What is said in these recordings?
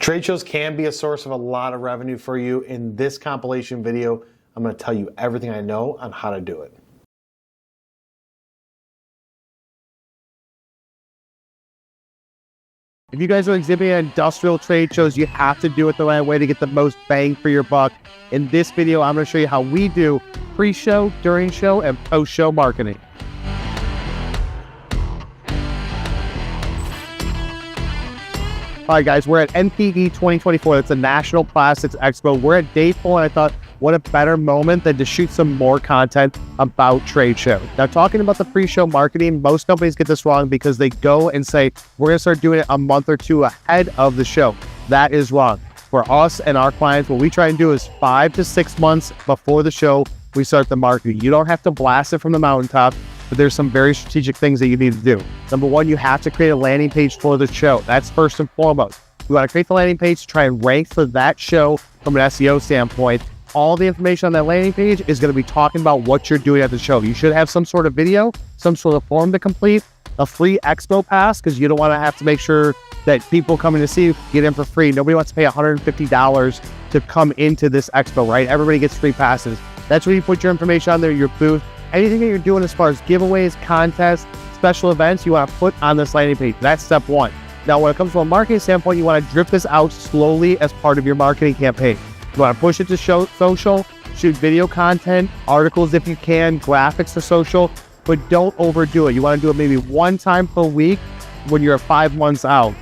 Trade shows can be a source of a lot of revenue for you. In this compilation video, I'm going to tell you everything I know on how to do it. If you guys are exhibiting at industrial trade shows, you have to do it the right way to get the most bang for your buck. In this video, I'm going to show you how we do pre-show, during show, and post-show marketing. All right, guys, we're at NPE 2024. That's the National Plastics Expo. We're at day 4, and I thought, what a better moment than to shoot some more content about trade show. Now, talking about the pre-show marketing, most companies get this wrong because they go and say, we're gonna start doing it a month or two ahead of the show. That is wrong. For us and our clients, what we try and do is 5 to 6 months before the show, we start the marketing. You don't have to blast it from the mountaintop, but there's some very strategic things that you need to do. Number one, you have to create a landing page for the show. That's first and foremost. You want to create the landing page to try and rank for that show from an SEO standpoint. All the information on that landing page is going to be talking about what you're doing at the show. You should have some sort of video, some sort of form to complete, a free expo pass, because you don't want to have to make sure that people coming to see you get in for free. Nobody wants to pay $150 to come into this expo, right? Everybody gets free passes. That's where you put your information on there, your booth. Anything that you're doing as far as giveaways, contests, special events, you want to put on this landing page. That's step one. Now, when it comes from a marketing standpoint, you want to drip this out slowly as part of your marketing campaign. You want to push it to social, shoot video content, articles if you can, graphics for social, but don't overdo it. You want to do it maybe one time per week when you're 5 months out.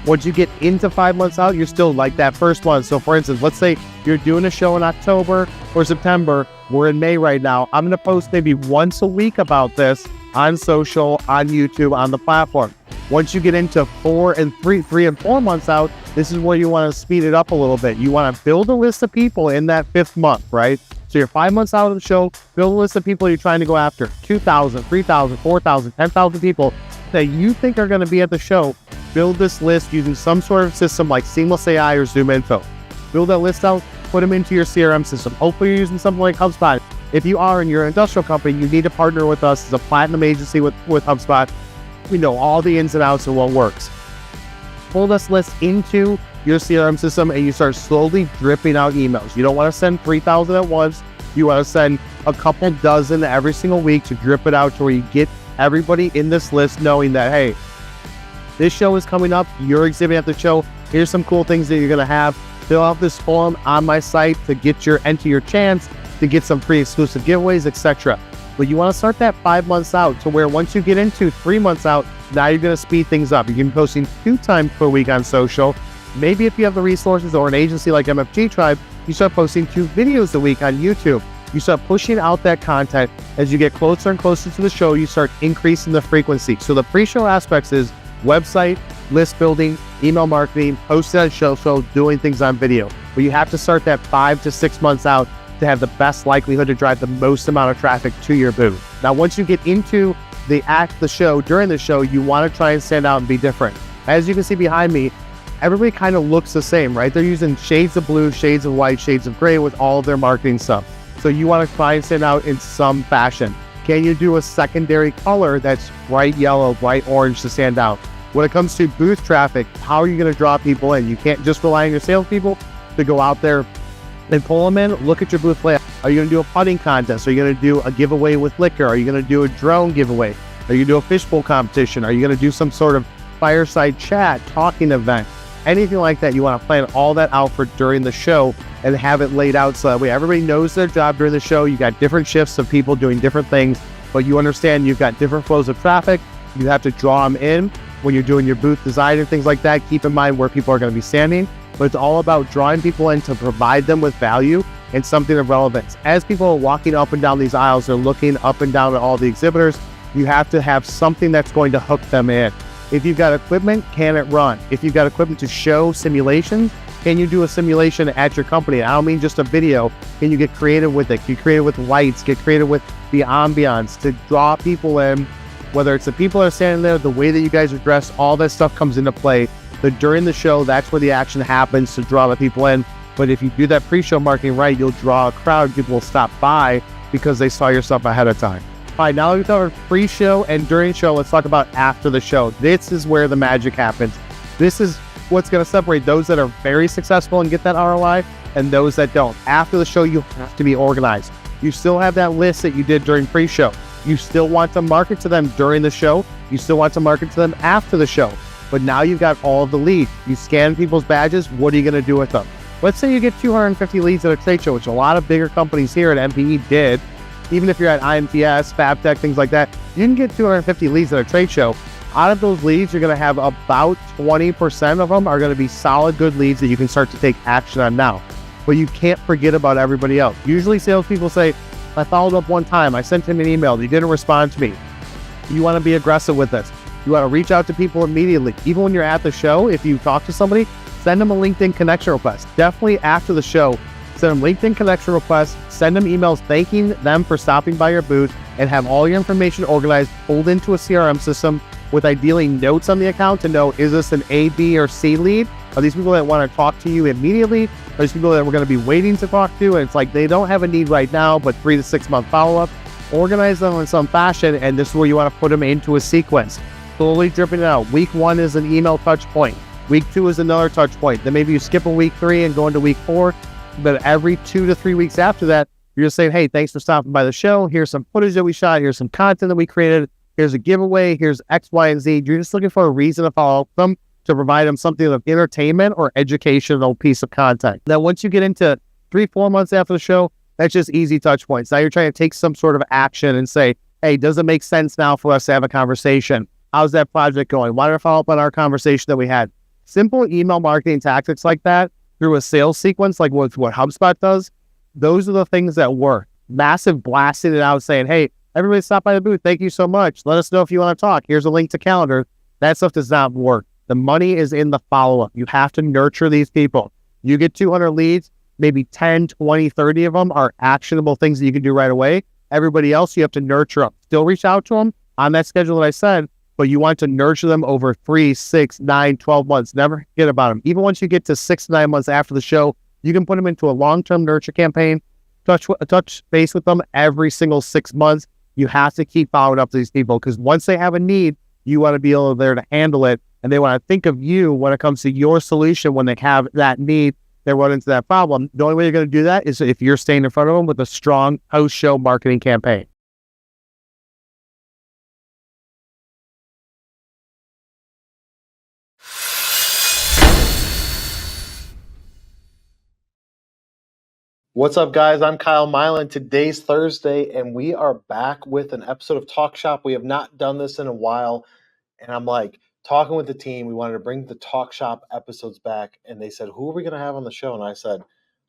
Once you get into 5 months out, you're still like that first one. So for instance, let's say you're doing a show in October or September. We're in May right now. I'm going to post maybe once a week about this on social, on YouTube, on the platform. Once you get into 3 and 4 months out, this is where you want to speed it up a little bit. You want to build a list of people in that 5th month, right? So you're 5 months out of the show, build a list of people you're trying to go after. 2,000, 3,000, 4,000, 10,000 people that you think are going to be at the show. Build this list using some sort of system like Seamless AI or Zoom Info. Build that list out, put them into your CRM system. Hopefully you're using something like HubSpot. If you are and you're an industrial company, you need to partner with us as a platinum agency with HubSpot. We know all the ins and outs of what works. Pull this list into your CRM system and you start slowly dripping out emails. You don't want to send 3,000 at once. You want to send a couple dozen every single week to drip it out to where you get everybody in this list knowing that, hey, this show is coming up, you're exhibiting at the show, here's some cool things that you're going to have. Fill out this form on my site to enter your chance to get some free exclusive giveaways, etc. But you want to start that 5 months out to where once you get into 3 months out, now you're going to speed things up. You can be posting 2 times per week on social. Maybe if you have the resources or an agency like MFG Tribe, you start posting 2 videos a week on YouTube. You start pushing out that content. As you get closer and closer to the show, you start increasing the frequency. So the pre-show aspects is website, list building, email marketing, posting on social, doing things on video. But you have to start that 5 to 6 months out to have the best likelihood to drive the most amount of traffic to your booth. Now, once you get into the show, during the show, you want to try and stand out and be different. As you can see behind me, everybody kind of looks the same, right? They're using shades of blue, shades of white, shades of gray with all of their marketing stuff. So you want to try and stand out in some fashion. Can you do a secondary color that's bright yellow, bright orange to stand out? When it comes to booth traffic, how are you going to draw people in? You can't just rely on your salespeople to go out there and pull them in. Look at your booth layout. Are you going to do a putting contest? Are you going to do a giveaway with liquor? Are you going to do a drone giveaway? Are you going to do a fishbowl competition? Are you going to do some sort of fireside chat, talking event? Anything like that, you want to plan all that out for during the show and have it laid out so that way everybody knows their job during the show. You got different shifts of people doing different things, but you understand you've got different flows of traffic. You have to draw them in when you're doing your booth design and things like that. Keep in mind where people are going to be standing, but it's all about drawing people in to provide them with value and something of relevance. As people are walking up and down these aisles, they're looking up and down at all the exhibitors. You have to have something that's going to hook them in. If you've got equipment, can it run? If you've got equipment to show simulations, can you do a simulation at your company? I don't mean just a video. Can you get creative with it? Get creative with lights, get creative with the ambiance to draw people in. Whether it's the people that are standing there, the way that you guys are dressed, all that stuff comes into play. But during the show, that's where the action happens to draw the people in. But if you do that pre-show marketing right, you'll draw a crowd. People will stop by because they saw your stuff ahead of time. All right, now that we've covered pre-show and during show, let's talk about after the show. This is where the magic happens. This is what's going to separate those that are very successful and get that ROI and those that don't. After the show, you have to be organized. You still have that list that you did during pre-show. You still want to market to them during the show. You still want to market to them after the show. But now you've got all of the leads. You scan people's badges. What are you going to do with them? Let's say you get 250 leads at a trade show, which a lot of bigger companies here at MPE did. Even if you're at IMTS, FabTech, things like that, you can get 250 leads at a trade show. Out of those leads, you're going to have about 20% of them are going to be solid, good leads that you can start to take action on now. But you can't forget about everybody else. Usually salespeople say, I followed up one time, I sent him an email, he didn't respond to me. You want to be aggressive with this. You want to reach out to people immediately. Even when you're at the show, if you talk to somebody, send them a LinkedIn connection request. Definitely after the show, send them LinkedIn connection requests, send them emails thanking them for stopping by your booth, and have all your information organized, pulled into a CRM system with ideally notes on the account to know, is this an A, B, or C lead? Are these people that want to talk to you immediately? Are these people that we're going to be waiting to talk to? And it's like they don't have a need right now, but 3 to 6 month follow-up. Organize them in some fashion, and this is where you want to put them into a sequence. Slowly dripping it out. Week 1 is an email touch point. Week 2 is another touch point. Then maybe you skip a week 3 and go into week 4. But every 2 to 3 weeks after that, you're just saying, hey, thanks for stopping by the show. Here's some footage that we shot. Here's some content that we created. Here's a giveaway. Here's X, Y, and Z. You're just looking for a reason to follow up them, to provide them something of entertainment or educational piece of content. Then once you get into 3-4 months after the show, that's just easy touch points. Now you're trying to take some sort of action and say, hey, does it make sense now for us to have a conversation? How's that project going? Why don't I follow up on our conversation that we had? Simple email marketing tactics like that through a sales sequence, like what HubSpot does, those are the things that work. Massive blasting it out saying, hey, everybody stop by the booth. Thank you so much. Let us know if you want to talk. Here's a link to calendar. That stuff does not work. The money is in the follow-up. You have to nurture these people. You get 200 leads, maybe 10, 20, 30 of them are actionable things that you can do right away. Everybody else, you have to nurture them. Still reach out to them on that schedule that I said, but you want to nurture them over 3, 6, 9, 12 months. Never forget about them. Even once you get to 6 to 9 months after the show, you can put them into a long-term nurture campaign, touch base with them every single 6 months. You have to keep following up to these people because once they have a need, you want to be able to there to handle it. And they want to think of you when it comes to your solution when they have that need, they run into that problem. The only way you're going to do that is if you're staying in front of them with a strong post-show marketing campaign. What's up, guys? I'm Kyle Milan. Today's Thursday, and we are back with an episode of Talk Shop. We have not done this in a while, and I'm like talking with the team. We wanted to bring the Talk Shop episodes back, and they said, who are we going to have on the show? And I said,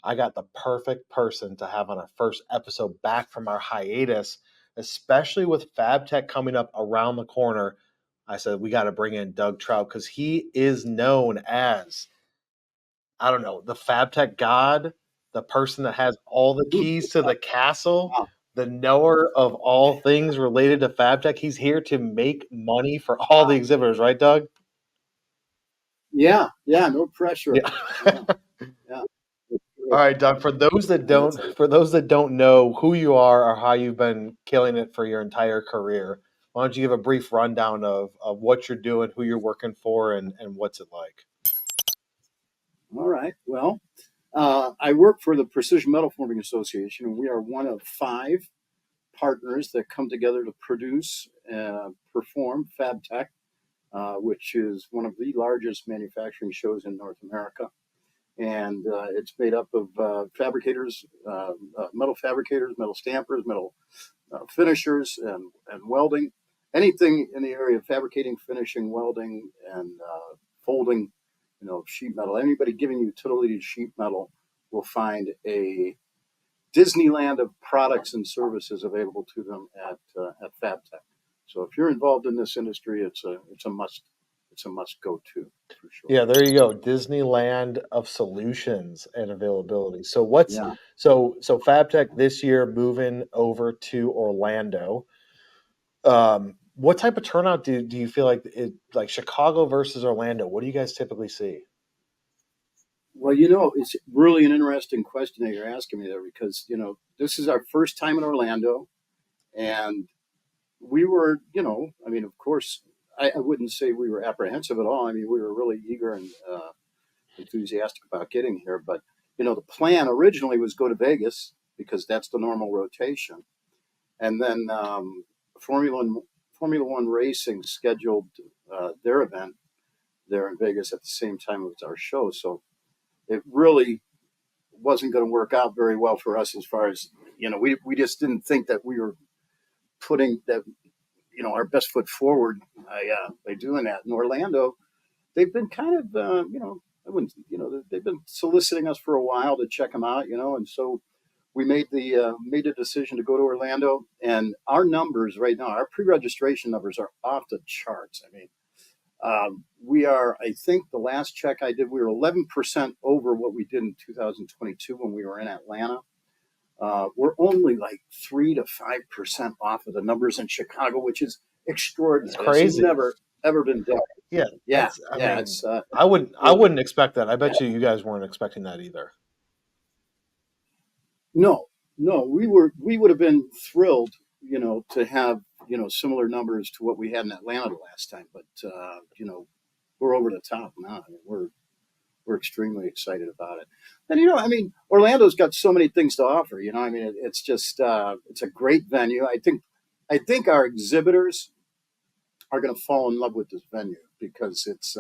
I got the perfect person to have on our first episode back from our hiatus, especially with FabTech coming up around the corner. I said, we got to bring in Doug Trout because he is known as, I don't know, the FabTech god, the person that has all the keys to the castle, the knower of all things related to FabTech. He's here to make money for all the exhibitors, right, Doug? Yeah, no pressure. Yeah. Yeah. All right, Doug. For those that don't know who you are or how you've been killing it for your entire career, why don't you give a brief rundown of what you're doing, who you're working for, and what's it like? All right. Well, I work for the Precision Metal Forming Association, and we are one of 5 partners that come together to produce, perform FabTech, which is one of the largest manufacturing shows in North America. And it's made up of fabricators, metal fabricators, metal stampers, metal finishers, and welding. Anything in the area of fabricating, finishing, welding, and folding, sheet metal. Anybody giving utility sheet metal will find a Disneyland of products and services available to them at FabTech. So if you're involved in this industry, it's a must go to for sure. Yeah, there you go. Disneyland of solutions and availability. So what's Yeah. so FabTech this year moving over to Orlando. What type of turnout do you feel like Chicago versus Orlando? What do you guys typically see? Well, it's really an interesting question that you're asking me there because, this is our first time in Orlando, and we were, of course, I wouldn't say we were apprehensive at all. I mean, we were really eager and enthusiastic about getting here. But the plan originally was go to Vegas because that's the normal rotation, and then Formula One, Formula One Racing scheduled their event there in Vegas at the same time as our show. So it really wasn't going to work out very well for us as far as we just didn't think that we were putting that our best foot forward by doing that in Orlando. They've been kind of I wouldn't they've been soliciting us for a while to check them out, and so we made the decision to go to Orlando, and our numbers right now, our pre-registration numbers are off the charts. I mean, we are, I think the last check I did, we were 11% over what we did in 2022 when we were in Atlanta. We're only like 3 to 5% off of the numbers in Chicago, which is extraordinary. It's crazy. It's never ever been done. Yeah, Yeah, I yeah. mean, It's I wouldn't expect that. I bet you guys weren't expecting that either. no, we would have been thrilled, to have similar numbers to what we had in Atlanta the last time, but we're over the top now. I mean, we're extremely excited about it. And, I mean, Orlando's got so many things to offer, I mean, it's just, it's a great venue. I think our exhibitors are going to fall in love with this venue because it's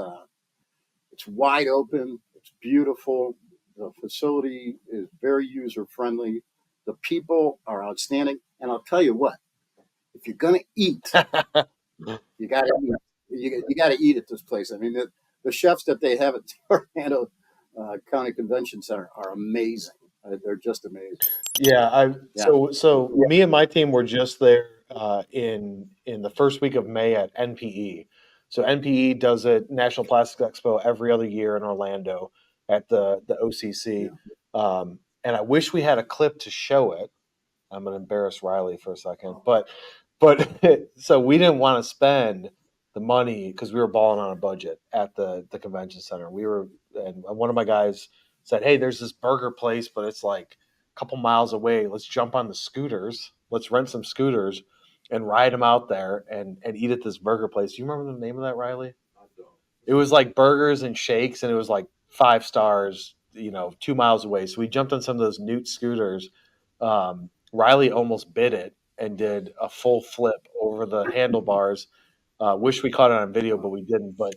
wide open. It's beautiful. The facility is very user friendly. The people are outstanding. And I'll tell you what, if you're going to eat, you got to eat. You got to eat at this place. I mean, the chefs that they have at the Orlando County Convention Center are amazing. They're just amazing. Yeah, Yeah. so me and my team were just there in the first week of May at NPE. So NPE does a National Plastics Expo every other year in Orlando at the OCC. And I wish we had a clip to show it. I'm going to embarrass Riley for a second, but so we didn't want to spend the money because we were balling on a budget at the convention center. And one of my guys said, "Hey, there's this burger place, but it's like a couple miles away. Let's jump on the scooters. Let's rent some scooters and ride them out there and eat at this burger place." Do you remember the name of that, Riley? It was like burgers and shakes, and it was like 5 stars, 2 miles away. So we jumped on some of those Newt scooters. Riley almost bit it and did a full flip over the handlebars. Wish we caught it on video, but we didn't. But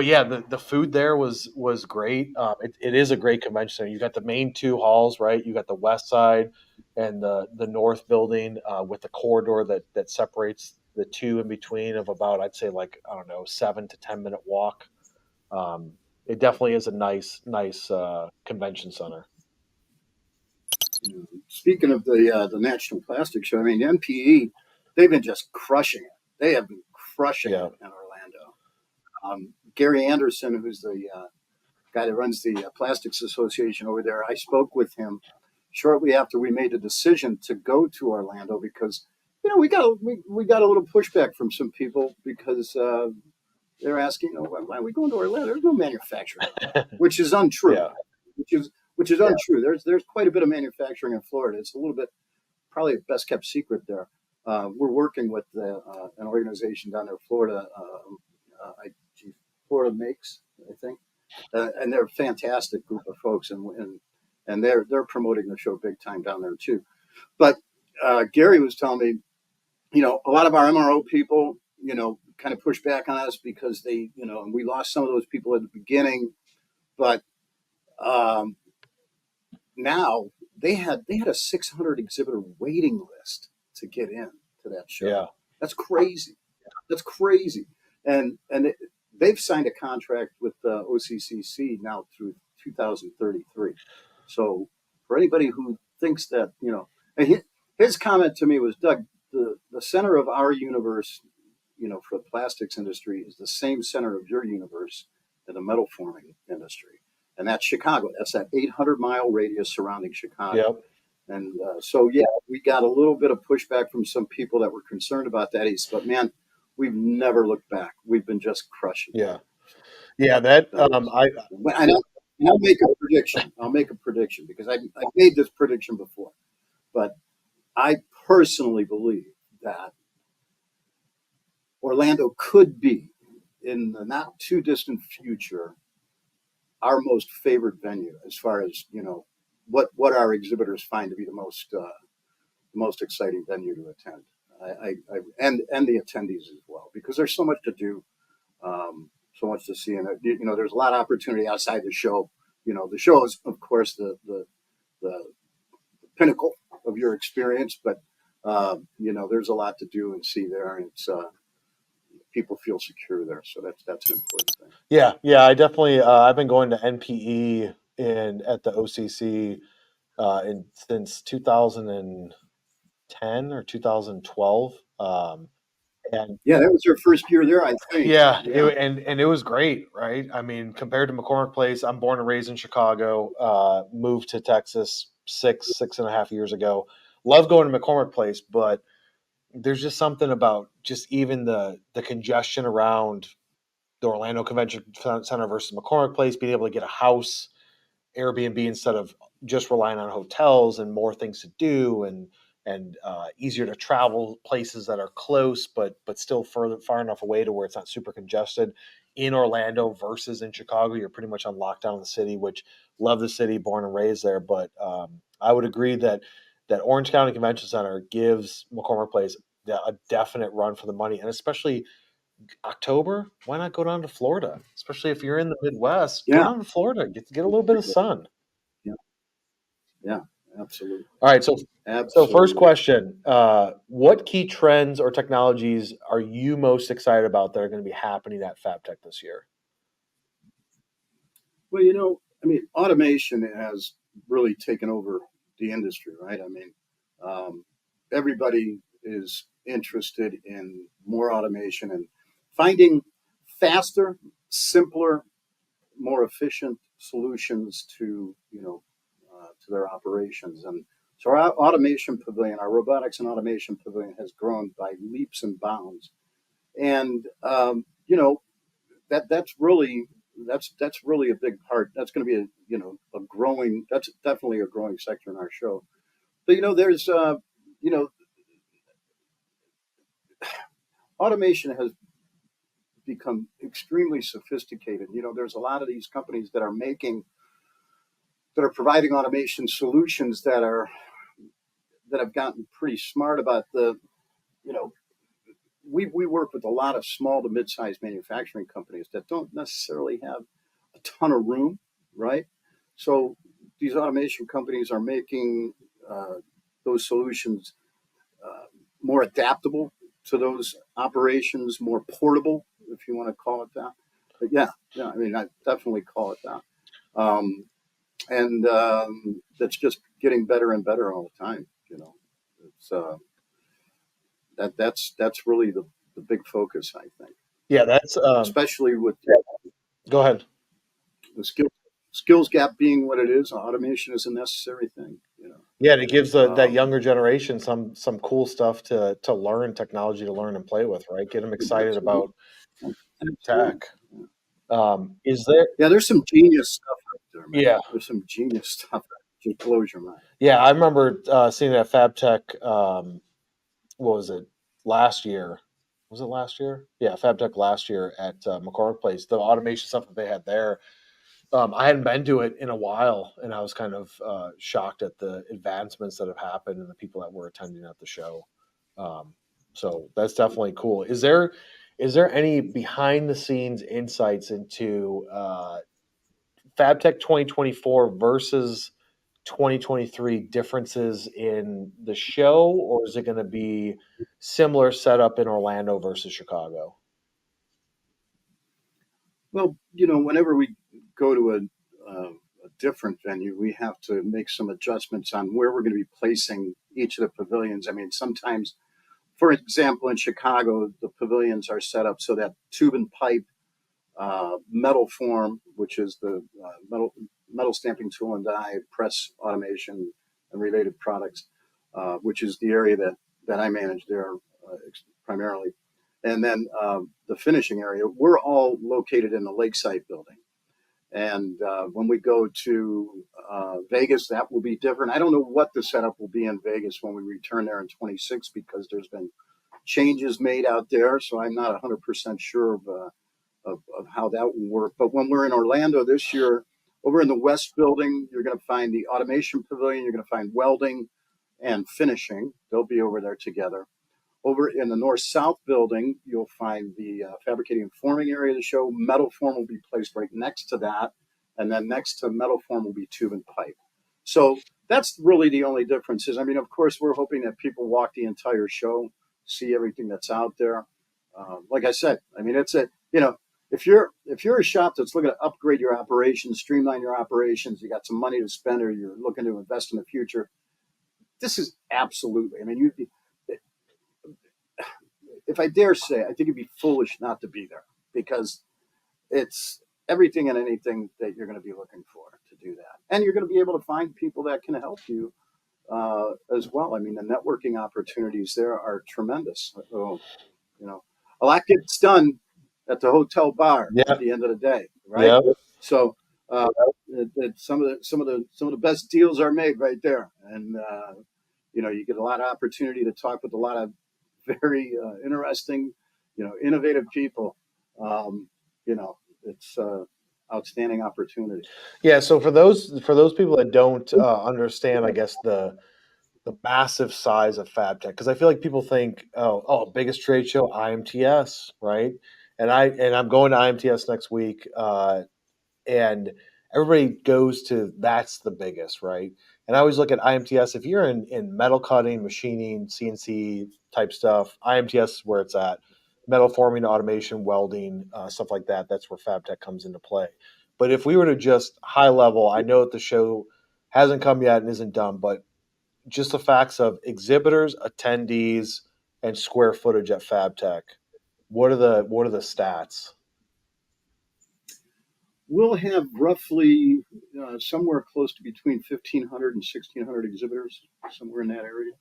yeah, the food there was great. It is a great convention center. You got the main two halls, right? You got the west side and the north building with the corridor that separates the two in between of about, I'd say, like, I don't know, 7 to 10 minute walk. It definitely is a nice convention center. Speaking of the National Plastic Show, I mean, NPE, they've been just crushing it. They have been crushing it in Orlando. Gary Anderson, who's the guy that runs the Plastics Association over there, I spoke with him shortly after we made the decision to go to Orlando because we got a little pushback from some people because they're asking, why are we going to Orlando? There's no manufacturing, which is untrue. Yeah. Which is untrue. There's quite a bit of manufacturing in Florida. It's a little bit probably a best kept secret there. We're working with an organization down there, Florida. Florida Makes, I think, and they're a fantastic group of folks, and they're promoting the show big time down there too. But Gary was telling me, a lot of our MRO people, kind of pushed back on us because they, and we lost some of those people at the beginning, but now they had a 600 exhibitor waiting list to get in to that show. Yeah. That's crazy. That's crazy. And they've signed a contract with OCCC now through 2033. So for anybody who thinks that, and his comment to me was, Doug, the center of our universe, for the plastics industry is the same center of your universe in the metal forming industry. And that's Chicago. That's that 800-mile radius surrounding Chicago. Yep. And so, yeah, we got a little bit of pushback from some people that were concerned about that. But, man, we've never looked back. We've been just crushing. Yeah. Yeah, I'll make a prediction. I'll make a prediction because I made this prediction before. But I personally believe that Orlando could be in the not too distant future, our most favorite venue as far as what our exhibitors find to be the most exciting venue to attend. And the attendees as well, because there's so much to do, so much to see, and there's a lot of opportunity outside the show. The show is, of course, the pinnacle of your experience, but there's a lot to do and see there, and it's people feel secure there, so that's an important thing. Yeah, yeah, I definitely. I've been going to NPE and at the OCC since 2010 or 2012. And Yeah, that was their first year there, I think. yeah, Yeah, and it was great, right? I mean, compared to McCormick Place, I'm born and raised in Chicago. Moved to Texas 6.5 years ago. Love going to McCormick Place, but there's just something about just even the congestion around the Orlando Convention Center versus McCormick Place, being able to get a house Airbnb instead of just relying on hotels, and more things to do, and easier to travel, places that are close but still far enough away to where it's not super congested. In Orlando versus in Chicago, you're pretty much on lockdown in the city, which love the city, born and raised there. But I would agree that Orange County Convention Center gives McCormick Place a definite run for the money, and especially October, why not go down to Florida? Especially if you're in the Midwest, go yeah, down to Florida, get a little bit of sun. yeah, yeah, absolutely, All right, so first absolutely. question: what key trends or technologies are you most excited about that are going to be happening at FabTech this year? Well, I mean, automation has really taken over the industry, right? I mean, um, everybody is interested in more automation and finding faster, simpler, more efficient solutions to their operations. And so our automation pavilion, our robotics and automation pavilion, has grown by leaps and bounds. And that's really that's really a big part. That's going to be a growing. That's definitely a growing sector in our show. But there's you know automation has become extremely sophisticated. There's a lot of these companies that are providing automation solutions that have gotten pretty smart about you know we work with a lot of small to mid-sized manufacturing companies that don't necessarily have a ton of room, right? So these automation companies are making those solutions uh, more adaptable to those operations, more portable, if you want to call it that. But yeah, I mean, I definitely call it that. Um, and that's just getting better and better all the time. It's that's really the big focus, I think, Yeah, that's especially with go ahead. the skills gap being what it is. Automation is a necessary thing. Yeah, and it gives that Um, younger generation some cool stuff to learn, technology to learn and play with, right? Get them excited absolutely, about absolutely. tech. Is there? Yeah, there's some genius stuff out there, man. Yeah, There's some genius stuff that just blows your mind. yeah. I remember seeing that FabTech. What was it last year? Was it last year? Yeah, FabTech last year at McCormick Place. The automation stuff that they had there. I hadn't been to it in a while, and I was kind of shocked at the advancements that have happened and the people that were attending at the show. Um, so that's definitely cool. Is there any behind the scenes insights into FabTech 2024 versus 2023 differences in the show, or is it going to be similar setup in Orlando versus Chicago? Well, whenever we go to a different venue, we have to make some adjustments on where we're going to be placing each of the pavilions. I mean, sometimes, for example, in Chicago, the pavilions are set up so that tube and pipe metal form, which is the metal stamping tool and die, press automation, and related products, which is the area that I manage there primarily. And then the finishing area, we're all located in the Lakeside building. And when we go to Vegas, that will be different. I don't know what the setup will be in Vegas when we return there in 26 because there's been changes made out there. So I'm not 100% sure of of how that will work. But when we're in Orlando this year, over in the West Building, you're going to find the automation pavilion. You're going to find welding and finishing. They'll be over there together. Over in the North-South building, you'll find the fabricating and forming area of the show. Metal form will be placed right next to that. And then next to metal form will be tube and pipe. So that's really the only differences. I mean, of course, we're hoping that people walk the entire show, see everything that's out there. Like I said, I mean, it's if you're a shop that's looking to upgrade your operations, streamline your operations, you got some money to spend, or you're looking to invest in the future, this is absolutely. I mean, if I dare say, I think it'd be foolish not to be there, because it's everything and anything that you're going to be looking for to do that, and you're going to be able to find people that can help you as well. I mean, the networking opportunities there are tremendous. A lot gets done at the hotel bar at Yeah. the end of the day, right? Yeah. So some of the best deals are made right there, and you get a lot of opportunity to talk with a lot of very interesting, innovative people. It's outstanding opportunity. Yeah. So for those people that don't understand, I guess the massive size of FabTech, because I feel like people think, biggest trade show, IMTS, right? And I'm going to IMTS next week, and everybody goes to that's the biggest, right? And I always look at IMTS. If you're in metal cutting, machining, CNC type stuff, IMTS is where it's at. Metal forming, automation, welding, stuff like that. That's where FabTech comes into play. But if we were to just high level, I know that the show hasn't come yet and isn't done, but just the facts of exhibitors, attendees, and square footage at FabTech. What are the stats? We'll have roughly somewhere close to between 1,500 and 1,600 exhibitors, somewhere in that area.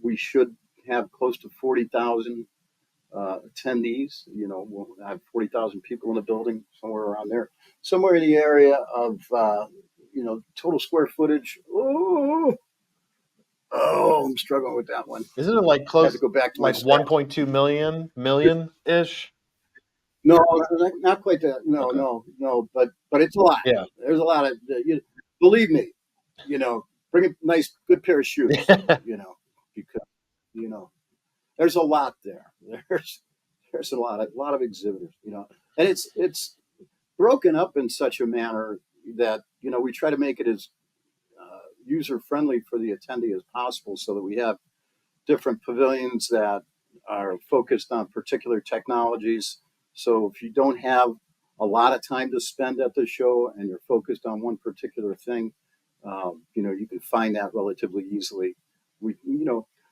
We should have close to 40,000 attendees. We'll have 40,000 people in the building, somewhere around there. Somewhere in the area of, total square footage. I'm struggling with that one. Isn't it like I have to close, go back to my like stats. 1.2 million ish? No, not quite that. No, Okay. no. But it's a lot. Yeah. There's a lot of. Believe me, bring a nice, good pair of shoes. Because you know, there's a lot there. There's a lot of exhibitors. And it's broken up in such a manner that we try to make it as user friendly for the attendee as possible, so that we have different pavilions that are focused on particular technologies. So if you don't have a lot of time to spend at the show and you're focused on one particular thing, you can find that relatively easily.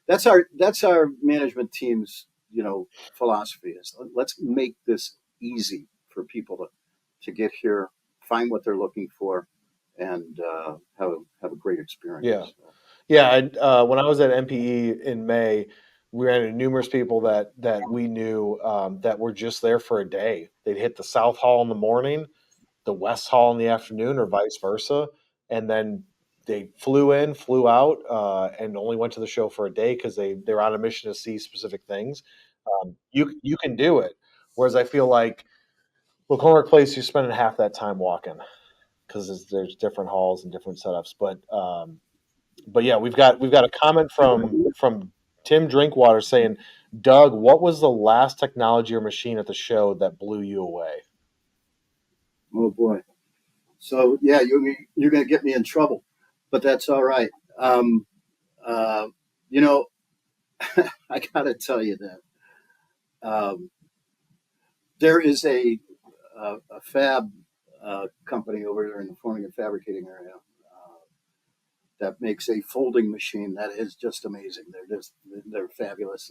That's our management team's philosophy is, let's make this easy for people to get here, find what they're looking for, and have a great Yeah. experience. Yeah. And when I was at MPE in May, we ran into numerous people that we knew that were just there for a day. They'd hit the South Hall in the morning, the West Hall in the afternoon, or vice versa, and then they flew in, flew out, and only went to the show for a day because they're on a mission to see specific things. You can do it, whereas I feel like McCormick Place, you're spending half that time walking because there's different halls and different setups. But yeah, we've got a comment from Tim Drinkwater saying, Doug, what was the last technology or machine at the show that blew you away? Oh boy. So yeah, you're going to get me in trouble, but that's all right. Uh, you know, I got to tell you that there is a fab company over there in the forming and fabricating area that makes a folding machine that is just amazing. They're fabulous.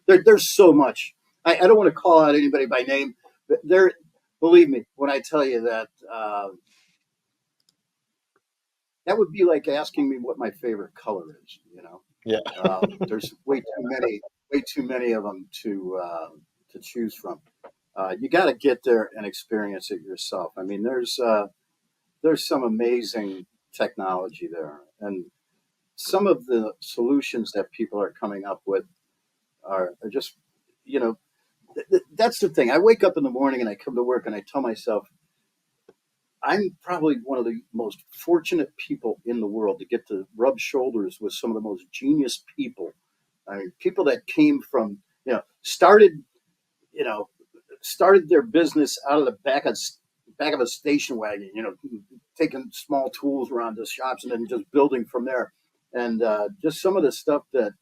There's so much. I don't want to call out anybody by name, but believe me when I tell you that. That would be like asking me what my favorite color is. Yeah. There's way too many of them to choose from. You got to get there and experience it yourself. I mean, there's some amazing technology there, and some of the solutions that people are coming up with are just, you know, That's the thing. I wake up in the morning and I come to work and I tell myself, I'm probably one of the most fortunate people in the world to get to rub shoulders with some of the most genius people. I mean, people that came from, you know, started their business out of the back of a station wagon, taking small tools around to shops and then just building from there. And just some of the stuff that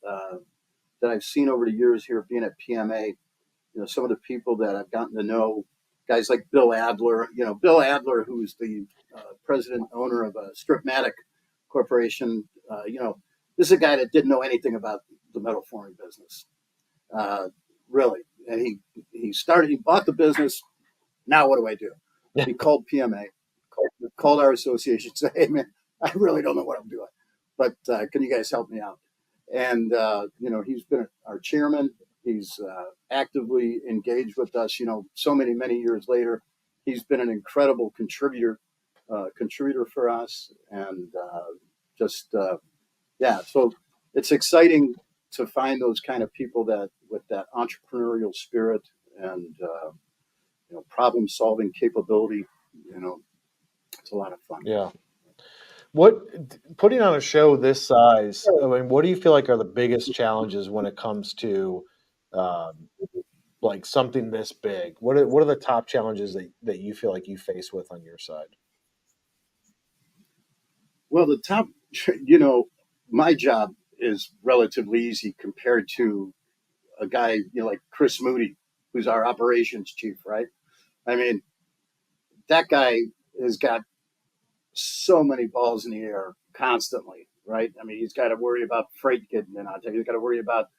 I've seen over the years here being at PMA, some of the people that I've gotten to know, guys like Bill Adler, who's the president owner of Stripmatic Corporation. This is a guy that didn't know anything about the metal forming business, uh, really. And he bought the business. Now what do I do? He called PMA, called our association, said, "Hey man, I really don't know what I'm doing, but can you guys help me out?" And he's been our chairman. He's actively engaged with us. So many years later, he's been an incredible contributor for us, and just yeah. So it's exciting to find those kind of people that with that entrepreneurial spirit and problem solving capability. It's a lot of fun. Yeah. Putting on a show this size, I mean, what do you feel like are the biggest challenges when it comes to um, like something this big? What are the top challenges that you feel like you face with on your side? Well, the top, you know, my job is relatively easy compared to a guy, like Chris Moody, who's our operations chief, right? I mean, that guy has got so many balls in the air constantly, right? I mean, he's got to worry about freight getting in on time. He's got to worry about,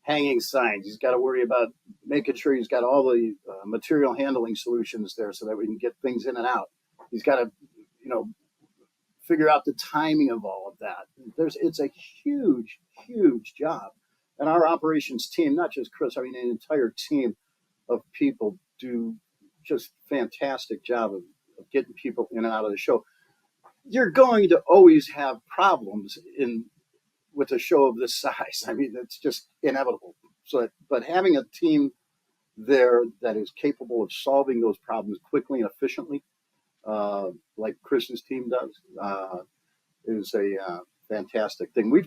hanging signs. He's got to worry about making sure he's got all the material handling solutions there so that we can get things in and out. He's got to, you know, figure out the timing of all of that. It's a huge job. And our operations team, not just Chris, I mean, an entire team of people do just fantastic job of getting people in and out of the show. You're going to always have problems with a show of this size. I mean, it's just inevitable. So, but having a team there that is capable of solving those problems quickly and efficiently, like Chris's team does, is a fantastic thing. We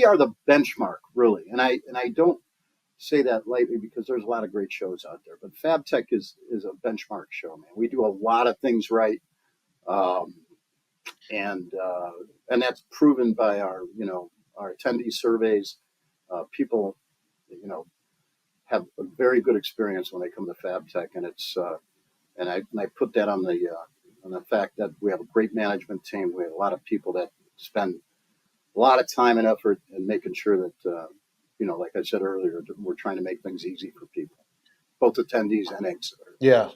are the benchmark, really, and I don't say that lightly because there's a lot of great shows out there, but FabTech is a benchmark show, man. We do a lot of things right, um, and that's proven by our attendee surveys. People, you know, have a very good experience when they come to FabTech, and I put that on the fact that we have a great management team. We have a lot of people that spend a lot of time and effort in making sure that, like I said earlier, we're trying to make things easy for people, both attendees and exhibitors. Yeah.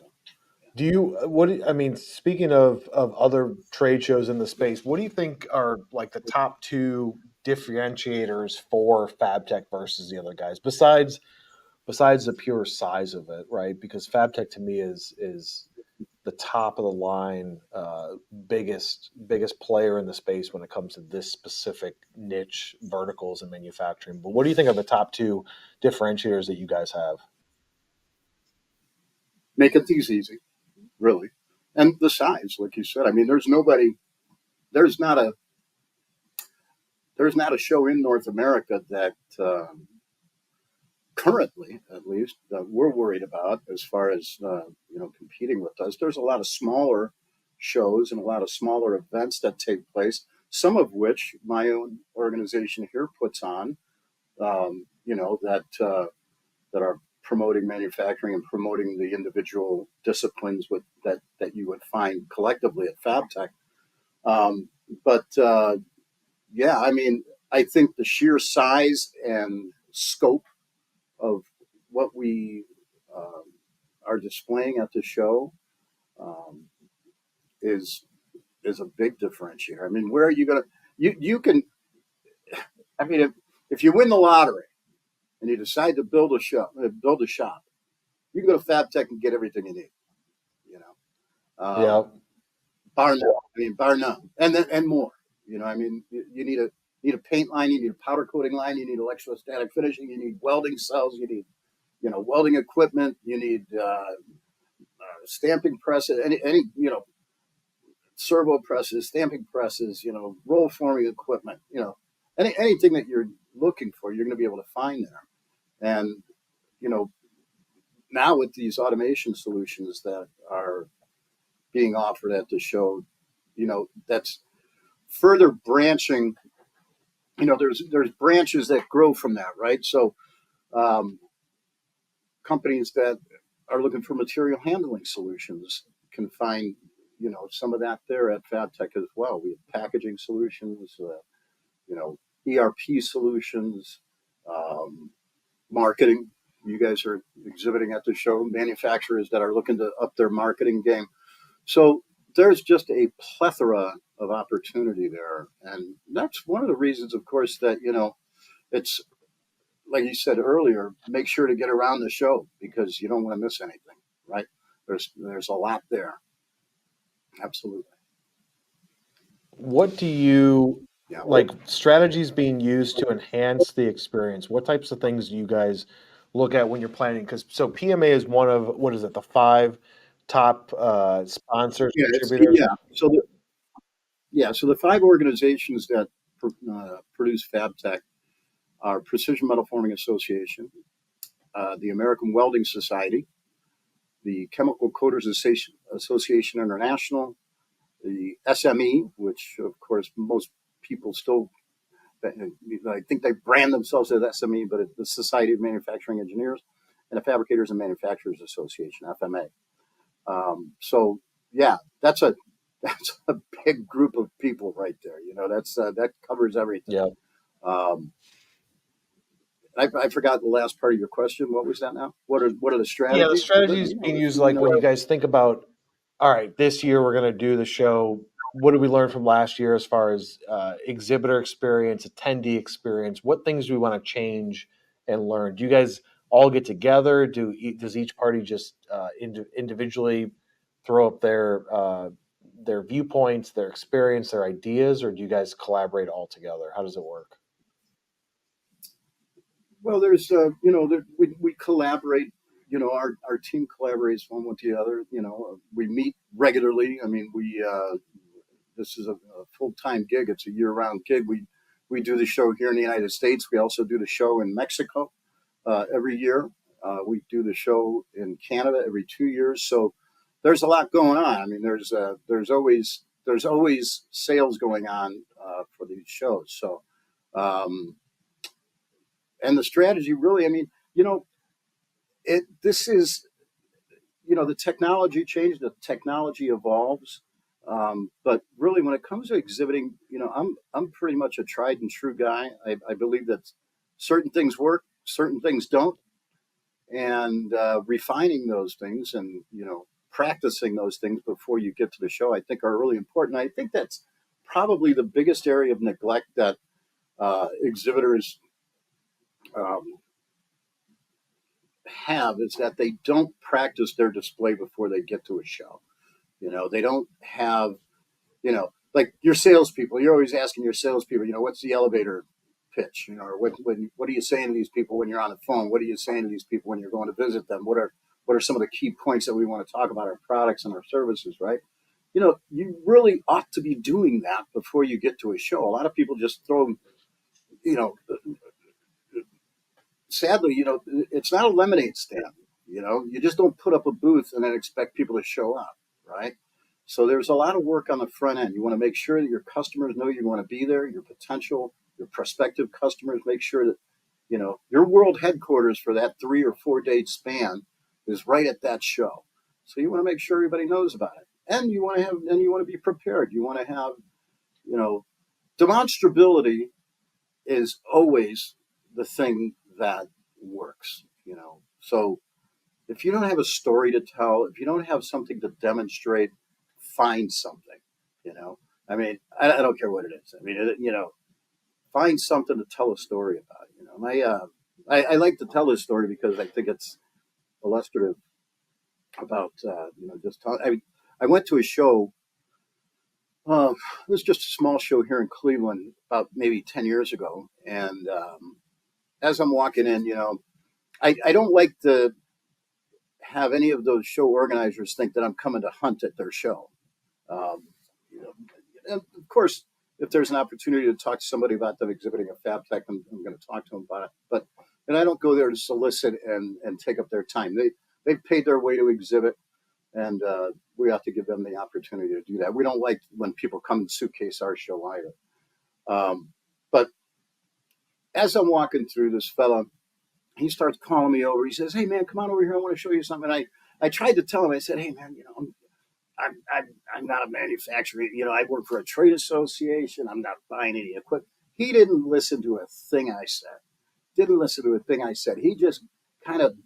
So, I mean, speaking of other trade shows in the space, what do you think are like the top two differentiators for FabTech versus the other guys besides the pure size of it, right? Because FabTech to me is the top of the line, biggest player in the space when it comes to this specific niche verticals in manufacturing. But what do you think are the top two differentiators that you guys have? making things easy, really, and the size, like you said. I mean, there's not a there's not a show in North America that currently, at least, that we're worried about as far as competing with us. There's a lot of smaller shows and a lot of smaller events that take place. Some of which my own organization here puts on. That are promoting manufacturing and promoting the individual disciplines that you would find collectively at FabTech. But yeah, I mean, I think the sheer size and scope of what we are displaying at the show um, is a big differentiator. I mean, where are you going to you can? I mean, if you win the lottery and you decide to build a shop, you can go to FabTech and get everything you need. You know, Yeah, bar none. I mean, bar none, and more. I mean, you need a paint line, you need a powder coating line, you need electrostatic finishing, you need welding cells, you need welding equipment. You need stamping presses, any servo presses, stamping presses, roll forming equipment, anything that you're looking for, you're going to be able to find there. And, you know, now with these automation solutions that are being offered at the show, that's further branching. There's branches that grow from that, right? So um, companies that are looking for material handling solutions can find, some of that there at FabTech as well. We have packaging solutions, ERP solutions, um, marketing. You guys are exhibiting at the show, manufacturers that are looking to up their marketing game. So there's just a plethora of opportunity there. And that's one of the reasons, of course, that, it's like you said earlier, make sure to get around the show because you don't want to miss anything, right? There's a lot there. Absolutely. What do you Yeah. like strategies being used to enhance the experience? What types of things do you guys look at when you're planning? Because so PMA is one of what is it, the five top sponsors, Yeah. contributors? So the five organizations that produce FabTech are Precision Metal Forming Association, the American Welding Society, the Chemical Coaters Association International, the SME, which of course most people still, I think they brand themselves as SME, but it's the Society of Manufacturing Engineers, and the Fabricators and Manufacturers Association, FMA. So yeah, that's a that's a big group of people right there. That covers everything. Yeah. Um, I forgot the last part of your question. What was that now? What are the Yeah, the strategies? strategies being used, like when you guys think about, all right, this year we're going to do the show. What did we learn from last year as far as exhibitor experience, attendee experience? What things do we want to change and learn? Do you guys all get together? Does each party just individually throw up their viewpoints, their experience, their ideas, or do you guys collaborate all together? How does it work? Well, there's we collaborate. Our team collaborates one with the other. We meet regularly. I mean, we this is a full time gig. It's a year round gig. We do the show here in the United States. We also do the show in Mexico every year. We do the show in Canada every 2 years. So there's a lot going on. I mean, there's always sales going on for these shows. So and the strategy really, I mean, this is, the technology changes, the technology evolves. But really, when it comes to exhibiting, I'm pretty much a tried and true guy. I believe that certain things work, certain things don't, and refining those things and practicing those things before you get to the show, I think are really important. I think that's probably the biggest area of neglect that exhibitors um, have is that they don't practice their display before they get to a show. They don't have, like your salespeople. You're always asking your salespeople, what's the elevator pitch? Or what are you saying to these people when you're on the phone? What are you saying to these people when you're going to visit them? What are some of the key points that we want to talk about our products and our services, right? You really ought to be doing that before you get to a show. A lot of people just throw, you know, sadly, it's not a lemonade stand. You just don't put up a booth and then expect people to show up, right? So there's a lot of work on the front end. You want to make sure that your customers know you want to be there, your prospective customers, make sure that, your world headquarters for that 3 or 4 day span is right at that show. So you want to make sure everybody knows about it. And you want to be prepared. You want to have, you know, demonstrability is always the thing that works. So if you don't have a story to tell, if you don't have something to demonstrate, find something. I mean, I don't care what it is. I mean, find something to tell a story about. I like to tell this story because I think it's illustrative about just talk. I went to a show. It was just a small show here in Cleveland about maybe 10 years ago, and as I'm walking in, I don't like to have any of those show organizers think that I'm coming to hunt at their show. Um, you know, and of course, if there's an opportunity to talk to somebody about them exhibiting a fab tech, I'm going to talk to them about it. But and I don't go there to solicit and take up their time. They've paid their way to exhibit, and we have to give them the opportunity to do that. We don't like when people come and suitcase our show either. But as I'm walking through, this fella, he starts calling me over. He says, "Hey man, come on over here. I want to show you something." And I tried to tell him. I said, "Hey man, I'm not a manufacturer. I work for a trade association. I'm not buying any equipment." He didn't listen to a thing I said. Didn't listen to a thing I said. He just kind of,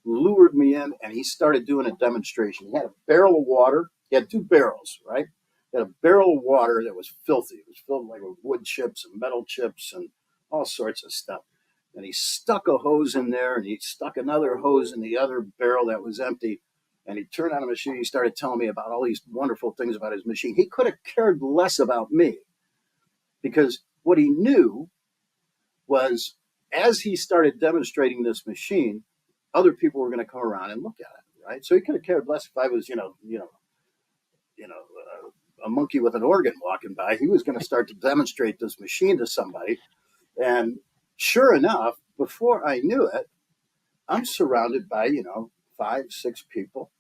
lured me in, and he started doing a demonstration. He had a barrel of water. He had two barrels, right? He had a barrel of water that was filthy. It was filled like with wood chips and metal chips and all sorts of stuff. And he stuck a hose in there, and he stuck another hose in the other barrel that was empty. And he turned on a machine. He started telling me about all these wonderful things about his machine. He could have cared less about me, because what he knew was, as he started demonstrating this machine, other people were going to come around and look at it, right? So he could have cared less if I was, a monkey with an organ walking by. He was going to start to demonstrate this machine to somebody, and sure enough, before I knew it, I'm surrounded by 5, 6 people.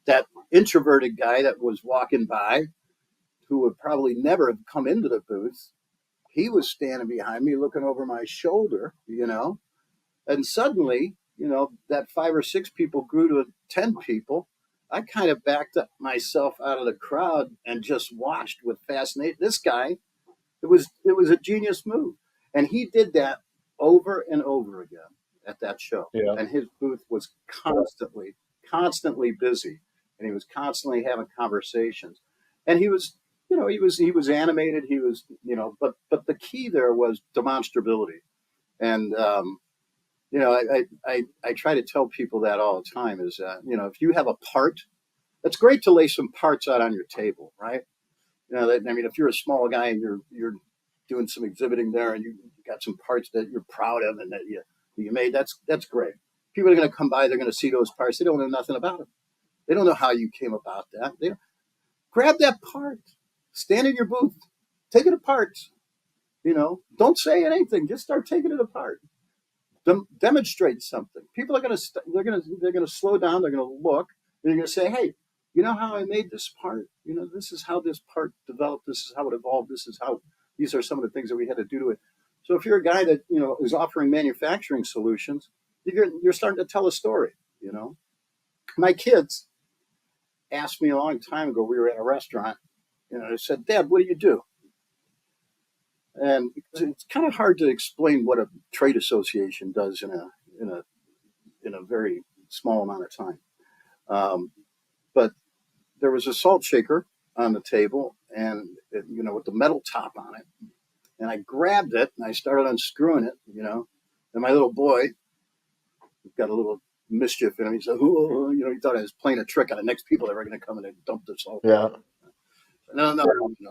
That introverted guy that was walking by, who would probably never have come into the booth, he was standing behind me looking over my shoulder, and suddenly, that 5 or 6 people grew to 10 people. I kind of backed up myself out of the crowd and just watched with fascination. This guy, it was a genius move, and he did that over and over again at that show. Yeah. And his booth was constantly busy, and he was constantly having conversations, and he was animated. He was, but the key there was demonstrability. And I try to tell people that all the time, is that, if you have a part, it's great to lay some parts out on your table, right? If you're a small guy and you're doing some exhibiting there, and you got some parts that you're proud of and that you made, that's great. People are going to come by, they're going to see those parts. They don't know nothing about them. They don't know how you came about that. Grab that part, stand in your booth, take it apart. Don't say anything. Just start taking it apart. Demonstrate something. People are going to they're going to slow down. They're going to look. And they're going to say, "Hey, you know how I made this part? This is how this part developed. This is how it evolved. These are some of the things that we had to do to it." So if you're a guy that is offering manufacturing solutions, you're starting to tell a story. My kids asked me a long time ago. We were at a restaurant. They said, "Dad, what do you do?" And it's kind of hard to explain what a trade association does in a very small amount of time. But there was a salt shaker on the table, and with the metal top on it. And I grabbed it and I started unscrewing it. And my little boy got a little mischief in him. He said, "Ooh," he thought I was playing a trick on the next people that were going to come in and dump the salt. Yeah. No,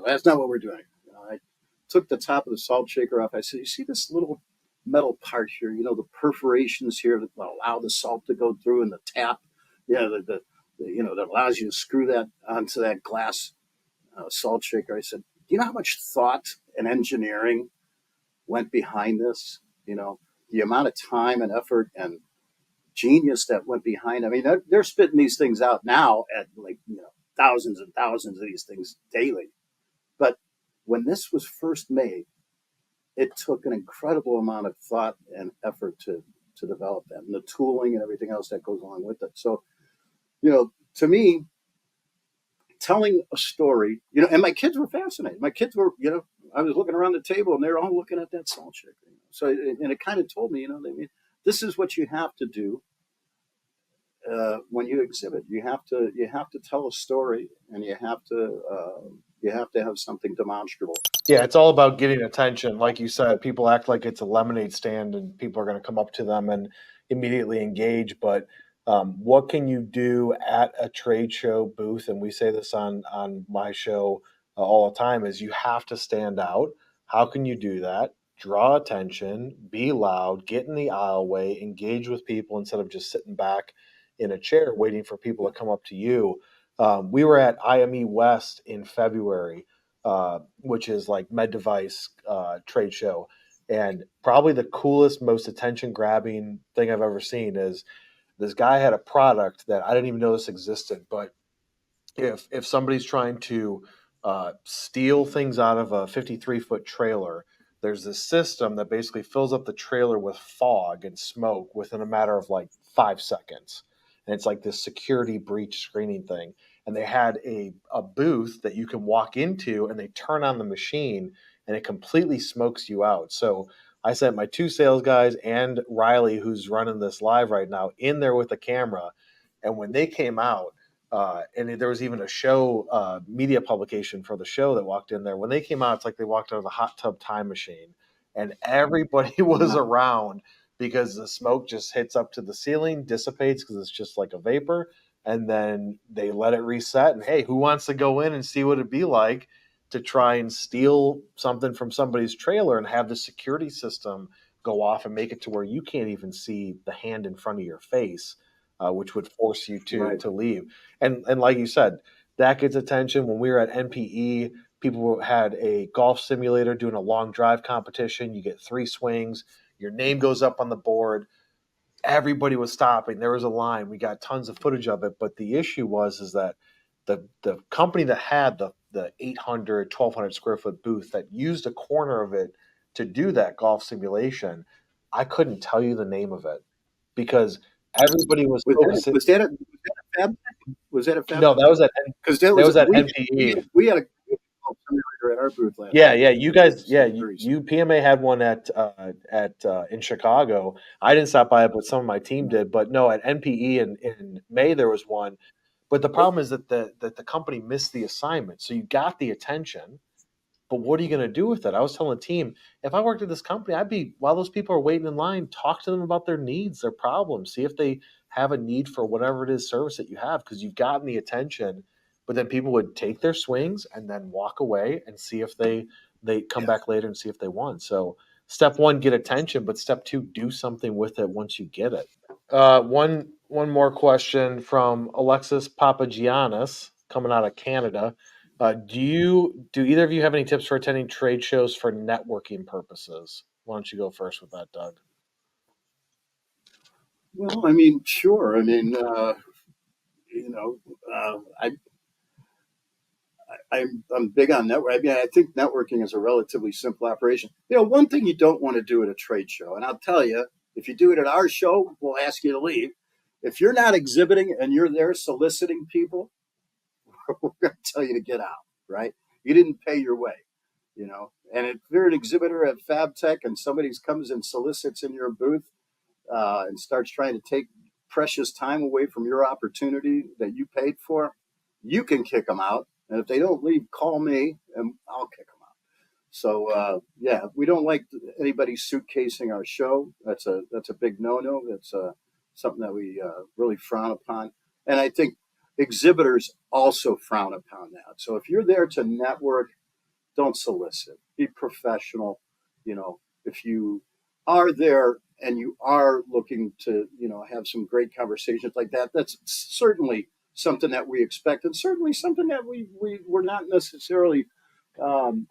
that's not what we're doing. I took the top of the salt shaker off. I said, "You see this little metal part here? The perforations here that allow the salt to go through, and the tap, that allows you to screw that onto that glass salt shaker." I said, "Do you know how much thought and engineering went behind this? The amount of time and effort and genius that went behind. I mean, they're spitting these things out now at thousands and thousands of these things daily. But when this was first made, it took an incredible amount of thought and effort to develop that, and the tooling and everything else that goes along with it. So, to me, telling a story, and my kids were fascinated. My kids were, I was looking around the table and they're all looking at that salt shaker. So, and it kind of told me, this is what you have to do when you exhibit. You have to tell a story, and you have to have something demonstrable. Yeah, it's all about getting attention. Like you said, people act like it's a lemonade stand and people are going to come up to them and immediately engage. But what can you do at a trade show booth? And we say this on my show all the time: is you have to stand out. How can you do that? draw attention, be loud, get in the aisleway, engage with people instead of just sitting back in a chair waiting for people Yeah. to come up to you. We were at IME West in February, which is like med device trade show. And probably the coolest, most attention grabbing thing I've ever seen is this guy had a product that I didn't even know this existed, but if somebody's trying to steal things out of a 53-foot trailer, there's this system that basically fills up the trailer with fog and smoke within a matter of like 5 seconds. And it's like this security breach screening thing. And they had a booth that you can walk into and they turn on the machine and it completely smokes you out. So I sent my two sales guys and Riley, who's running this live right now, in there with the camera. And when they came out, and there was even a show media publication for the show that walked in there. When they came out, it's like they walked out of a hot tub time machine, and everybody was Wow. around because the smoke just hits up to the ceiling, dissipates because it's just like a vapor, and then they let it reset. And hey, who wants to go in and see what it'd be like to try and steal something from somebody's trailer and have the security system go off and make it to where you can't even see the hand in front of your face, which would force you Right. to leave. And like you said, that gets attention. When we were at NPE, people had a golf simulator doing a long drive competition. You get 3 swings, your name goes up on the board. Everybody was stopping. There was a line. We got tons of footage of it. But the issue was is that the company that had the 800, 1,200 square foot booth that used a corner of it to do that golf simulation, I couldn't tell you the name of it because everybody was Was that focusing. was that a, was that a fab? Was that a fab? No, Because that was at we NPE. we had a simulator at our booth last Yeah, year. yeah, you It guys, was yeah, very you PMA had one at in Chicago. I didn't stop by it, but some of my team yeah. did. But no, at NPE in May there was one. But the problem is that the company missed the assignment. So you got the attention, but what are you going to do with it? I was telling the team, if I worked at this company, I'd be, while those people are waiting in line, talk to them about their needs, their problems, see if they have a need for whatever it is service that you have, because you've gotten the attention. But then people would take their swings and then walk away and see if they come Yeah. back later and see if they won. So step one, get attention, but step two, do something with it once you get it. One more question from Alexis Papagiannis coming out of Canada. Do either of you have any tips for attending trade shows for networking purposes? Why don't you go first with that, Doug? Well, I mean, sure. I mean, you know, I'm big on network. I mean, I think networking is a relatively simple operation. One thing you don't want to do at a trade show, and I'll tell you, if you do it at our show, we'll ask you to leave. If you're not exhibiting and you're there soliciting people, we're going to tell you to get out. Right? You didn't pay your way. And if you're an exhibitor at FabTech and somebody comes and solicits in your booth and starts trying to take precious time away from your opportunity that you paid for, you can kick them out. And if they don't leave, call me and I'll kick them out. So yeah, we don't like anybody suitcasing our show. That's a big no-no. That's something that we really frown upon. And I think exhibitors also frown upon that. So if you're there to network, don't solicit. Be professional. If you are there and you are looking to, have some great conversations like that, that's certainly something that we expect, and certainly something that we're not necessarily um,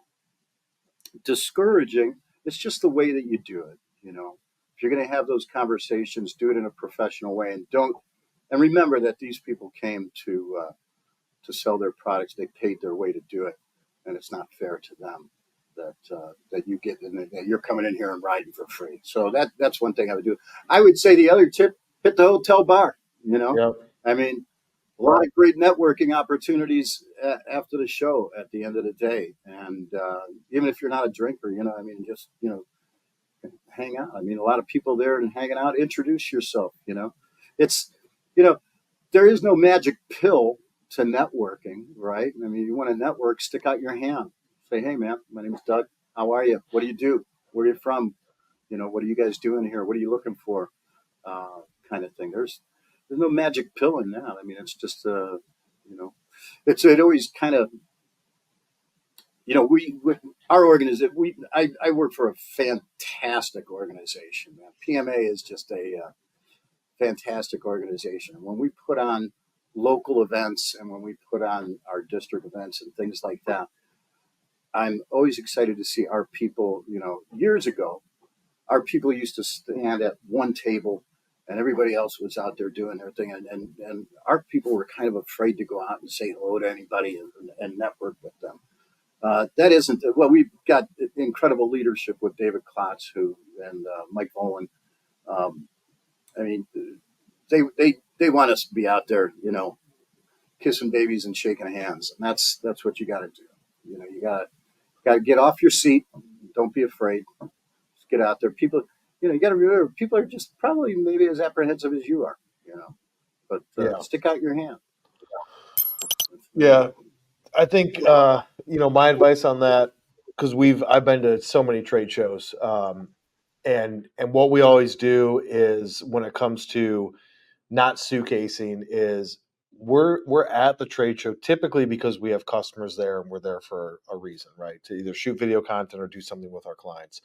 discouraging. It's just the way that you do it. If you're going to have those conversations, do it in a professional way, and don't. And remember that these people came to sell their products. They paid their way to do it, and it's not fair to them that you get that you're coming in here and riding for free. So that's one thing I would do. I would say the other tip: hit the hotel bar. Yep. I mean, a lot of great networking opportunities after the show at the end of the day, and even if you're not a drinker, I mean, just hang out. I mean, a lot of people there and hanging out. Introduce yourself. It's you know there is no magic pill to networking, right? I mean, you want to network, stick out your hand, say, "Hey, man, my name is Doug. How are you? What do you do? Where are you from? What are you guys doing here? What are you looking for?" Kind of thing. There's no magic pill in that. I mean, it's just you know, it always kind of our organization, I work for a fantastic organization, man. PMA is just a fantastic organization. When we put on local events and when we put on our district events and things like that, I'm always excited to see our people. Years ago, our people used to stand at one table and everybody else was out there doing their thing. And our people were kind of afraid to go out and say hello to anybody and network with them. That isn't, well, we've got incredible leadership with David Klotz and Mike Owen. Um, I mean, they want us to be out there, kissing babies and shaking hands. And that's what you got to do. You got to get off your seat. Don't be afraid. Just get out there. People, you got to remember, people are just probably maybe as apprehensive as you are, but Yeah. stick out your hand. Yeah. I think my advice on that, because I've been to so many trade shows, and what we always do is when it comes to not suitcasing is we're at the trade show typically because we have customers there and we're there for a reason, right? To either shoot video content or do something with our clients.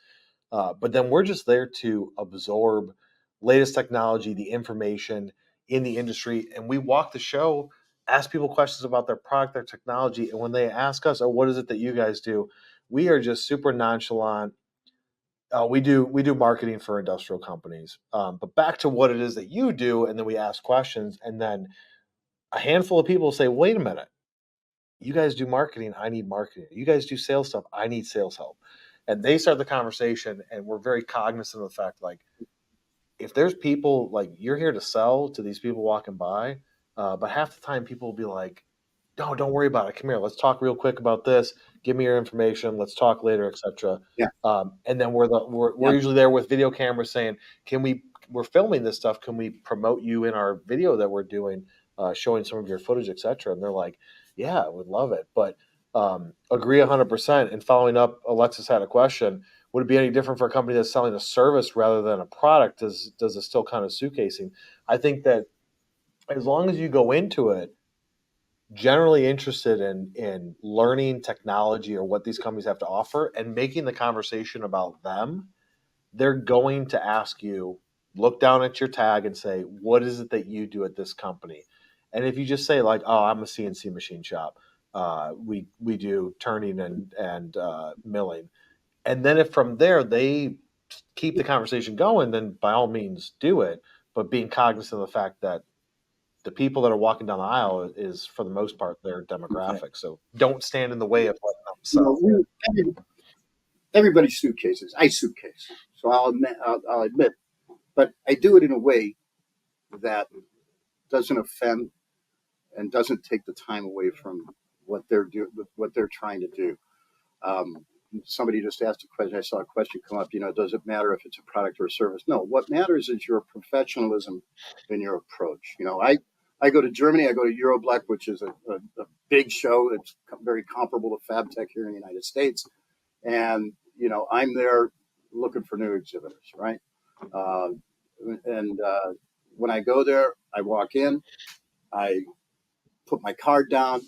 But then we're just there to absorb latest technology, the information in the industry, and we walk the show, ask people questions about their product, their technology, and when they ask us, "Oh, what is it that you guys do?" We are just super nonchalant. We do marketing for industrial companies, but back to what it is that you do, and then we ask questions, and then a handful of people say, "Wait a minute, you guys do marketing, I need marketing. You guys do sales stuff, I need sales help." And they start the conversation, and we're very cognizant of the fact, like, if there's people, like, you're here to sell to these people walking by, but half the time people will be like, "No, don't worry about it. Come here. Let's talk real quick about this. Give me your information. Let's talk later, etc." Yeah. And then we're Yeah. usually there with video cameras saying, "Can we? We're filming this stuff. Can we promote you in our video that we're doing, showing some of your footage, etc." And they're like, "Yeah, I would love it." But agree 100%. And following up, Alexis had a question. Would it be any different for a company that's selling a service rather than a product? Does it still kind of suitcasing? I think that as long as you go into it generally interested in learning technology or what these companies have to offer and making the conversation about them, they're going to ask you, look down at your tag and say, what is it that you do at this company? And if you just say, like, oh, I'm a CNC machine shop, we do turning and milling, and then if from there they keep the conversation going, then by all means do it, but being cognizant of the fact that the people that are walking down the aisle is, for the most part, their demographic. So don't stand in the way of letting them sell. Everybody suitcases. I suitcase, so I'll admit, but I do it in a way that doesn't offend and doesn't take the time away from what they're trying to do. Um, Somebody just asked a question. I saw a question come up. Does it matter if it's a product or a service? No. What matters is your professionalism in your approach. I go to Germany. I go to Euroblack, which is a big show. It's very comparable to FabTech here in the United States. And I'm there looking for new exhibitors, right? Uh, and when I go there, I walk in, I put my card down,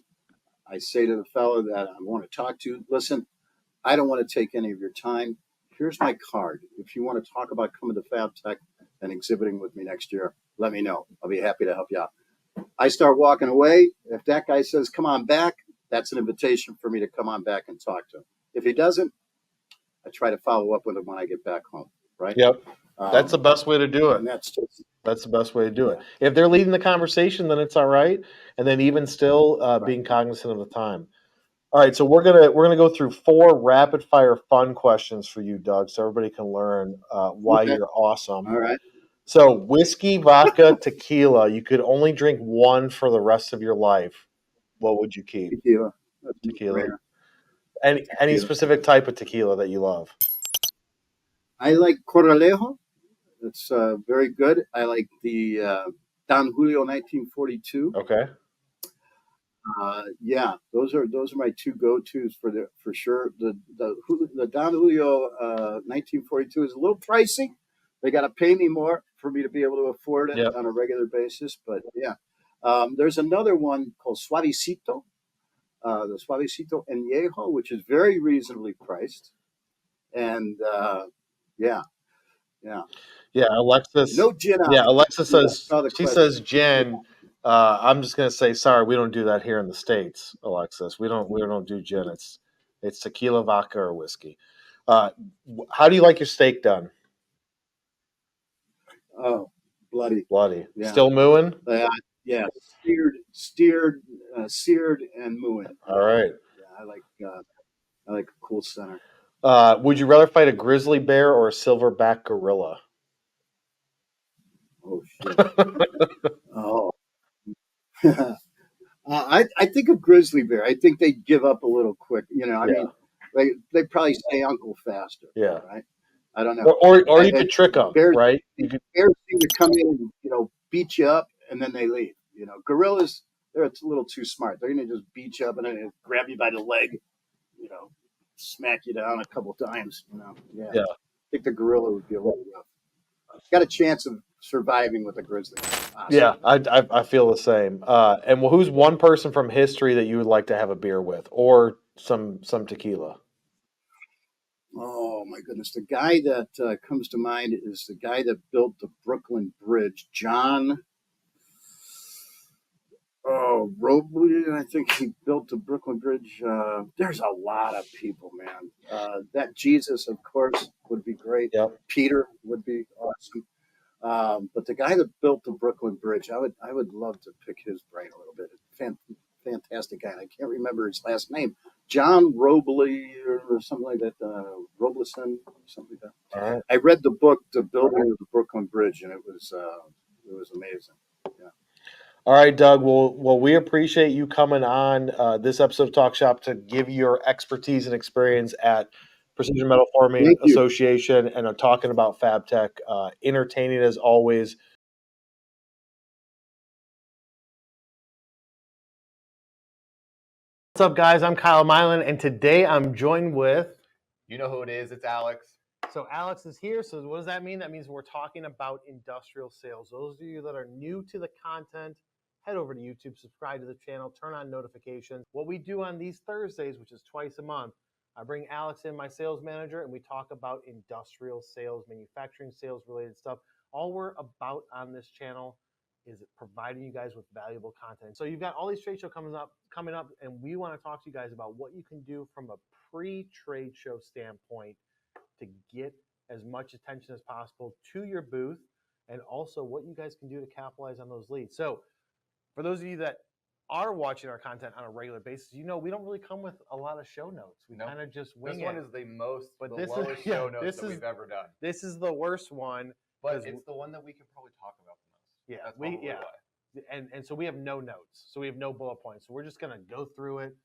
I say to the fellow that I want to talk to, listen, I don't want to take any of your time. Here's my card. If you want to talk about coming to FabTech and exhibiting with me next year, let me know. I'll be happy to help you out. I start walking away. If that guy says, come on back, that's an invitation for me to come on back and talk to him. If he doesn't, I try to follow up with him when I get back home, right? Yep. That's the best way to do it. And that's the best way to do it. If they're leading the conversation, then it's all right. And then even still, being cognizant of the time. All right, so we're gonna go through 4 rapid fire fun questions for you, Doug, so everybody can learn why you're awesome. All right. So whiskey, vodka, tequila. You could only drink one for the rest of your life. What would you keep? Tequila. Tequila. Any specific type of tequila that you love? I like Corralejo. It's very good. I like the Don Julio 1942. Okay. Yeah, those are my 2 go-tos for sure. The Don Julio 1942 is a little pricey. They got to pay me more for me to be able to afford it on a regular basis. But yeah, there's another one called Suavecito. the Suavecito Añejo, which is very reasonably priced. And yeah, yeah. Yeah, Alexis. No gin Yeah, on it. Alexis Yeah, I says saw the she question. says gin. I'm just gonna say sorry. We don't do that here in the states, Alexis. We don't do gin. It's tequila, vodka, or whiskey. Uh, how do you like your steak done? Oh, bloody. Bloody. Yeah. Still mooing. Yeah. Seared and mooing. All Yeah. right. Yeah. I like a cool center. Would you rather fight a grizzly bear or a silverback gorilla? Oh shit. Oh. I think of grizzly bear. I think they give up a little quick. I Yeah, mean, they probably say uncle faster, yeah. right? I don't know. Or you And could trick them, bears, right? You could. bears seem to come in and beat you up and then they leave. Gorillas, they're a little too smart. They're gonna just beat you up and then grab you by the leg, you know, smack you down a couple times. Yeah. Yeah, I think the gorilla would be a little rough. Got a chance of surviving with a grizzly, yeah. possibly. I feel the same. And who's one person from history that you would like to have a beer with, or some tequila? Oh my goodness! The guy that comes to mind is the guy that built the Brooklyn Bridge, John. Oh, Robley, I think he built the Brooklyn Bridge. There's a lot of people, man. That Jesus, of course, would be great. Yep. Peter would be awesome. But the guy that built the Brooklyn Bridge, I would love to pick his brain a little bit. Fantastic guy. And I can't remember his last name. John Robley or something like that. Robleson, something like that. All right. I read the book, The Building of the Brooklyn Bridge, and it was amazing. Yeah. All right, Doug. Well, we appreciate you coming on this episode of Talk Shop to give your expertise and experience at Precision Metal Forming Thank you. Association and talking about Fab Tech. Entertaining as always. What's up, guys? I'm Kyle Milan, and today I'm joined with. You know who it is. It's Alex. So Alex is here. So what does that mean? That means we're talking about industrial sales. Those of you that are new to the content, head over to YouTube, subscribe to the channel, turn on notifications. What we do on these Thursdays, which is twice a month, I bring Alex in, my sales manager, and we talk about industrial sales, manufacturing sales related stuff. All we're about on this channel is providing you guys with valuable content. So you've got all these trade shows coming up, and we want to talk to you guys about what you can do from a pre-trade show standpoint to get as much attention as possible to your booth, and also what you guys can do to capitalize on those leads. So for those of you that are watching our content on a regular basis, we don't really come with a lot of show notes. We kind of just wing This one it. is the this lowest is, show notes that we've ever done. This is the worst one. But it's the one that we can probably talk about the most. Yeah, That's probably why. And so we have no notes. So we have no bullet points. So we're just gonna go through it.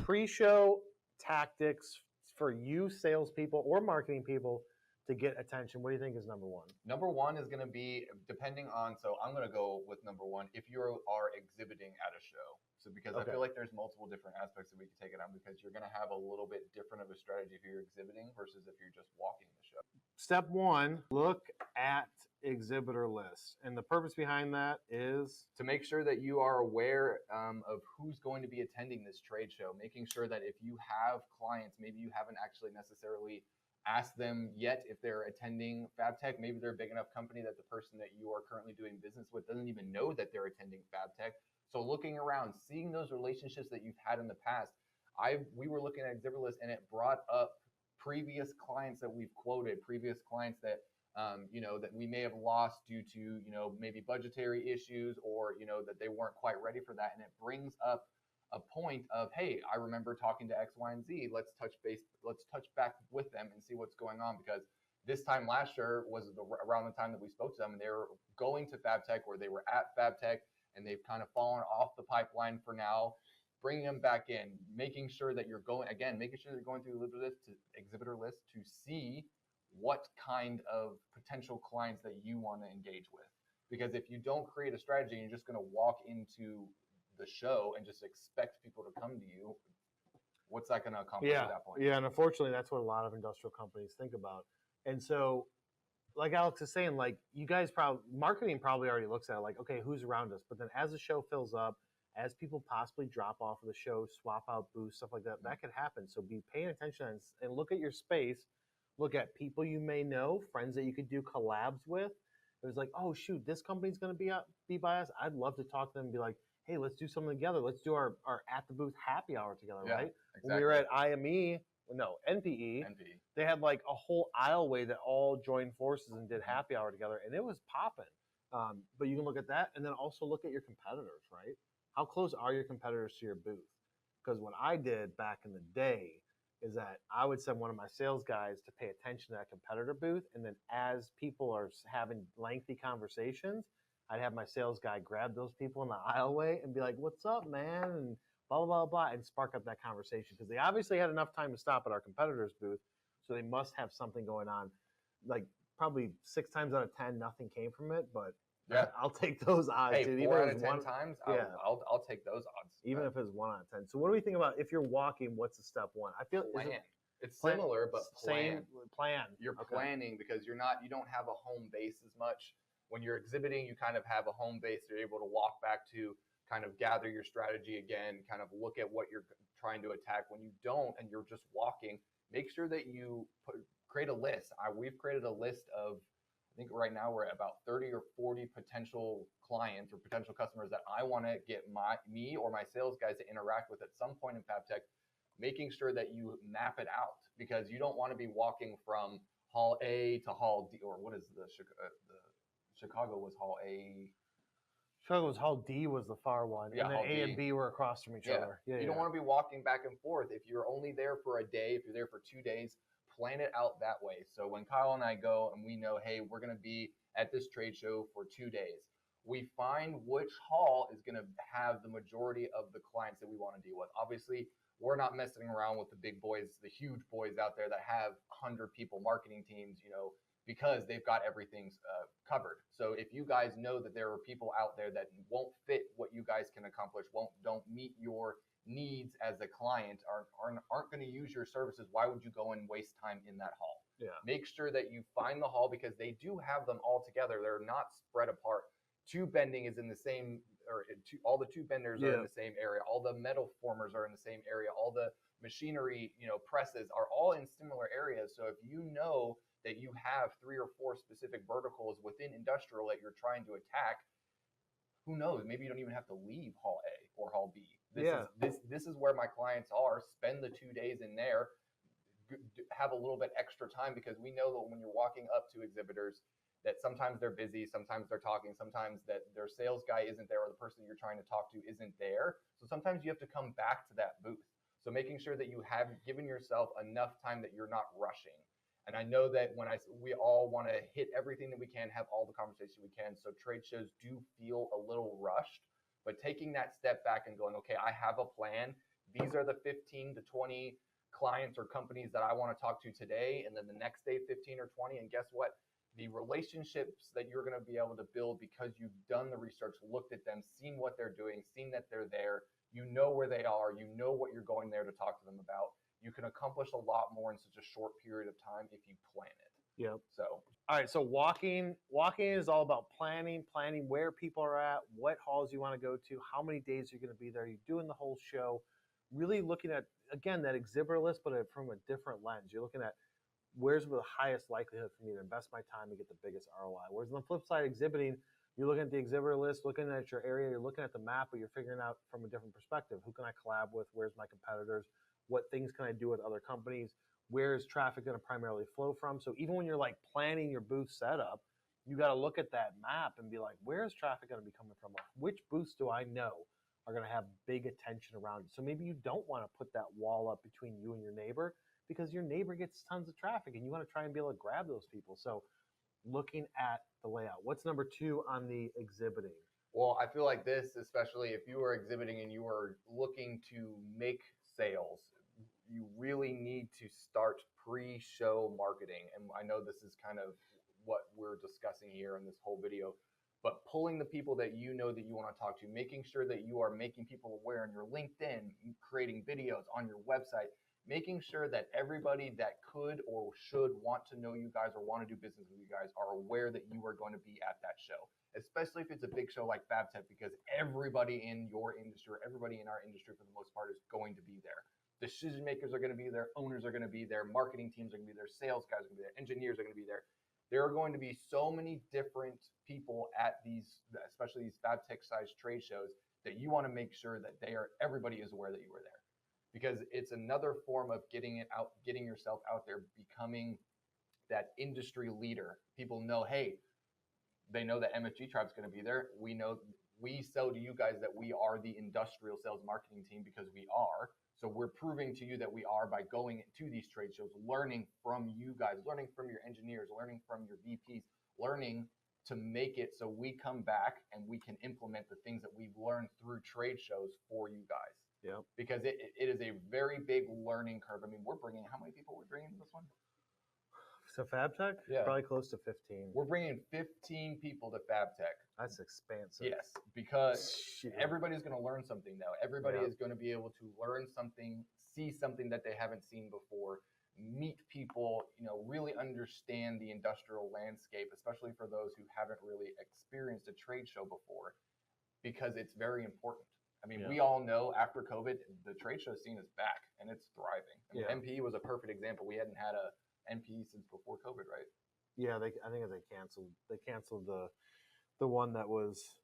Pre-show tactics for you salespeople or marketing people to get attention. What do you think is number one? Number one is going to be depending on. So I'm going to go with number one. If you are exhibiting at a show, so because I feel like there's multiple different aspects that we can take it on, because you're going to have a little bit different of a strategy if you're exhibiting versus if you're just walking the show. Step one: look at exhibitor lists, and the purpose behind that is to make sure that you are aware of who's going to be attending this trade show, making sure that if you have clients, maybe you haven't actually necessarily asked them yet if they're attending FabTech. Maybe they're a big enough company that the person that you are currently doing business with doesn't even know that they're attending FabTech. So looking around, seeing those relationships that you've had in the past, we were looking at exhibitor lists, and it brought up previous clients that we've quoted, previous clients that that we may have lost due to, maybe budgetary issues, or, that they weren't quite ready for that. And it brings up a point of, hey, I remember talking to X, Y, and Z. Let's touch back with them and see what's going on, because this time last year was around the time that we spoke to them, and they were going to FabTech, or they were at FabTech, and they've kind of fallen off the pipeline for now. Bringing them back in, making sure that you're going through exhibitor list to see what kind of potential clients that you want to engage with. Because if you don't create a strategy and you're just going to walk into the show and just expect people to come to you, what's that going to accomplish at that point? Yeah, and unfortunately, that's what a lot of industrial companies think about. And so, like Alex is saying, like, you guys marketing probably already looks at it like, okay, who's around us? But then as the show fills up, as people possibly drop off of the show, swap out booths, stuff like that, that could happen. So be paying attention and look at your space, look at people you may know, friends that you could do collabs with. It was like, oh shoot, this company's going to be by us. I'd love to talk to them and be like, hey, let's do something together. Let's do our at the booth happy hour together, right? Exactly. When we were at NPE, they had like a whole aisleway that all joined forces and did happy hour together, and it was popping. But you can look at that, and then also look at your competitors, right? How close are your competitors to your booth? Because what I did back in the day is that I would send one of my sales guys to pay attention to that competitor booth, and then as people are having lengthy conversations, I'd have my sales guy grab those people in the aisleway and be like, "What's up, man?" and blah, blah, blah, blah, and spark up that conversation. Because they obviously had enough time to stop at our competitor's booth, so they must have something going on. Like probably 6 times out of 10, nothing came from it, but I'll take those odds, hey, dude. 4 out of 10 times, I'll take those odds. Even if it's 1 out of 10. So what do we think about if you're walking, what's the step one? I feel plan. It's similar, but plan. You're planning because you don't have a home base as much. When you're exhibiting, you kind of have a home base you're able to walk back to, kind of gather your strategy again, kind of look at what you're trying to attack. When you don't and you're just walking, make sure that you create a list. We've created a list of, I think right now we're at about 30 or 40 potential clients or potential customers that I want to get me or my sales guys to interact with at some point in FabTech, making sure that you map it out, because you don't want to be walking from Hall A to Hall D, or what is the Chicago was Hall A. Chicago was Hall D was the far one, and then A and B were across from each other. You don't want to be walking back and forth. If you're only there for a day, if you're there for 2 days, plan it out that way. So when Kyle and I go and we know, hey, we're going to be at this trade show for 2 days, we find which hall is going to have the majority of the clients that we want to deal with. Obviously, we're not messing around with the big boys, the huge boys out there that have 100 people marketing teams, because they've got everything covered. So if you guys know that there are people out there that won't fit what you guys can accomplish, don't meet your needs as a client, aren't going to use your services, why would you go and waste time in that hall? Yeah. Make sure that you find the hall, because they do have them all together. They're not spread apart. Tube bending is in the same, all the tube benders are in the same area. All the metal formers are in the same area. All the machinery, presses are all in similar areas. So if you know that you have 3 or 4 specific verticals within industrial that you're trying to attack, who knows? Maybe you don't even have to leave Hall A or Hall B. This is where my clients are. Spend the 2 days in there. Have a little bit extra time, because we know that when you're walking up to exhibitors, that sometimes they're busy, sometimes they're talking, sometimes that their sales guy isn't there, or the person you're trying to talk to isn't there. So sometimes you have to come back to that booth. So making sure that you have given yourself enough time that you're not rushing. And I know that we all want to hit everything that we can, have all the conversation we can. So trade shows do feel a little rushed, but taking that step back and going, okay, I have a plan. These are the 15 to 20 clients or companies that I want to talk to today. And then the next day, 15 or 20. And guess what? The relationships that you're going to be able to build because you've done the research, looked at them, seen what they're doing, seen that they're there. You know where they are. You know what you're going there to talk to them about. You can accomplish a lot more in such a short period of time if you plan it. Yep. So, all right. So walking is all about planning where people are at, what halls you want to go to, how many days you're going to be there. You're doing the whole show, really looking at, again, that exhibitor list, but from a different lens. You're looking at where's the highest likelihood for me to invest my time and get the biggest ROI. Whereas on the flip side, exhibiting, you're looking at the exhibitor list, looking at your area, you're looking at the map, but you're figuring out from a different perspective. Who can I collab with? Where's my competitors? What things can I do with other companies? Where is traffic going to primarily flow from? So even when you're like planning your booth setup, you got to look at that map and be like, where is traffic going to be coming from? Which booths do I know are going to have big attention around it? So maybe you don't want to put that wall up between you and your neighbor, because your neighbor gets tons of traffic and you want to try and be able to grab those people. So looking at the layout. What's number 2 on the exhibiting? Well, I feel like this, especially if you are exhibiting and you are looking to make sales, you really need to start pre-show marketing. And I know this is kind of what we're discussing here in this whole video, but pulling the people that you know that you want to talk to, making sure that you are making people aware on your LinkedIn, creating videos on your website, making sure that everybody that could or should want to know you guys or want to do business with you guys are aware that you are going to be at that show, especially if it's a big show like FabTech, because everybody in your industry, or everybody in our industry for the most part, is going to be there. Decision makers are going to be there, owners are going to be there, marketing teams are going to be there, sales guys are going to be there, engineers are going to be there. There are going to be so many different people at these, especially these FabTech sized trade shows, that you want to make sure that everybody is aware that you were there, because it's another form of getting yourself out there, becoming that industry leader. People know, hey, they know that MFG Tribe's going to be there. We sell to you guys that we are the industrial sales marketing team, because we are. So we're proving to you that we are by going to these trade shows, learning from you guys, learning from your engineers, learning from your VPs, learning to make it so we come back and we can implement the things that we've learned through trade shows for you guys. Yeah. Because it is a very big learning curve. I mean, how many people we're bringing to this one? So FabTech? Yeah. Probably close to 15. We're bringing 15 people to FabTech. That's expansive. Yes, because Shit. everybody's going to learn something now. Everybody is going to be able to learn something, see something that they haven't seen before, meet people, really understand the industrial landscape, especially for those who haven't really experienced a trade show before, because it's very important. I mean, we all know after COVID, the trade show scene is back and it's thriving. I mean, MPE was a perfect example. We hadn't had a MPE since before COVID, right? Yeah, I think they canceled the one that was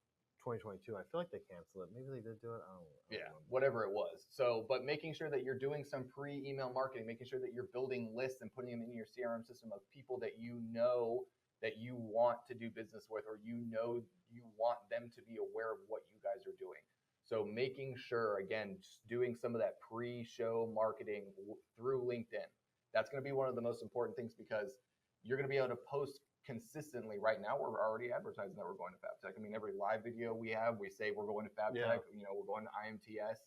2022. I feel like they canceled it. Maybe they did do it. I don't remember. Whatever it was. So, but making sure that you're doing some pre-email marketing, making sure that you're building lists and putting them in your CRM system of people that you know that you want to do business with, or you want them to be aware of what you guys are doing. So making sure, again, just doing some of that pre-show marketing through LinkedIn. That's going to be one of the most important things, because you're going to be able to post consistently. Right now, we're already advertising that we're going to FabTech. I mean, every live video we have, we say we're going to FabTech, we're going to IMTS.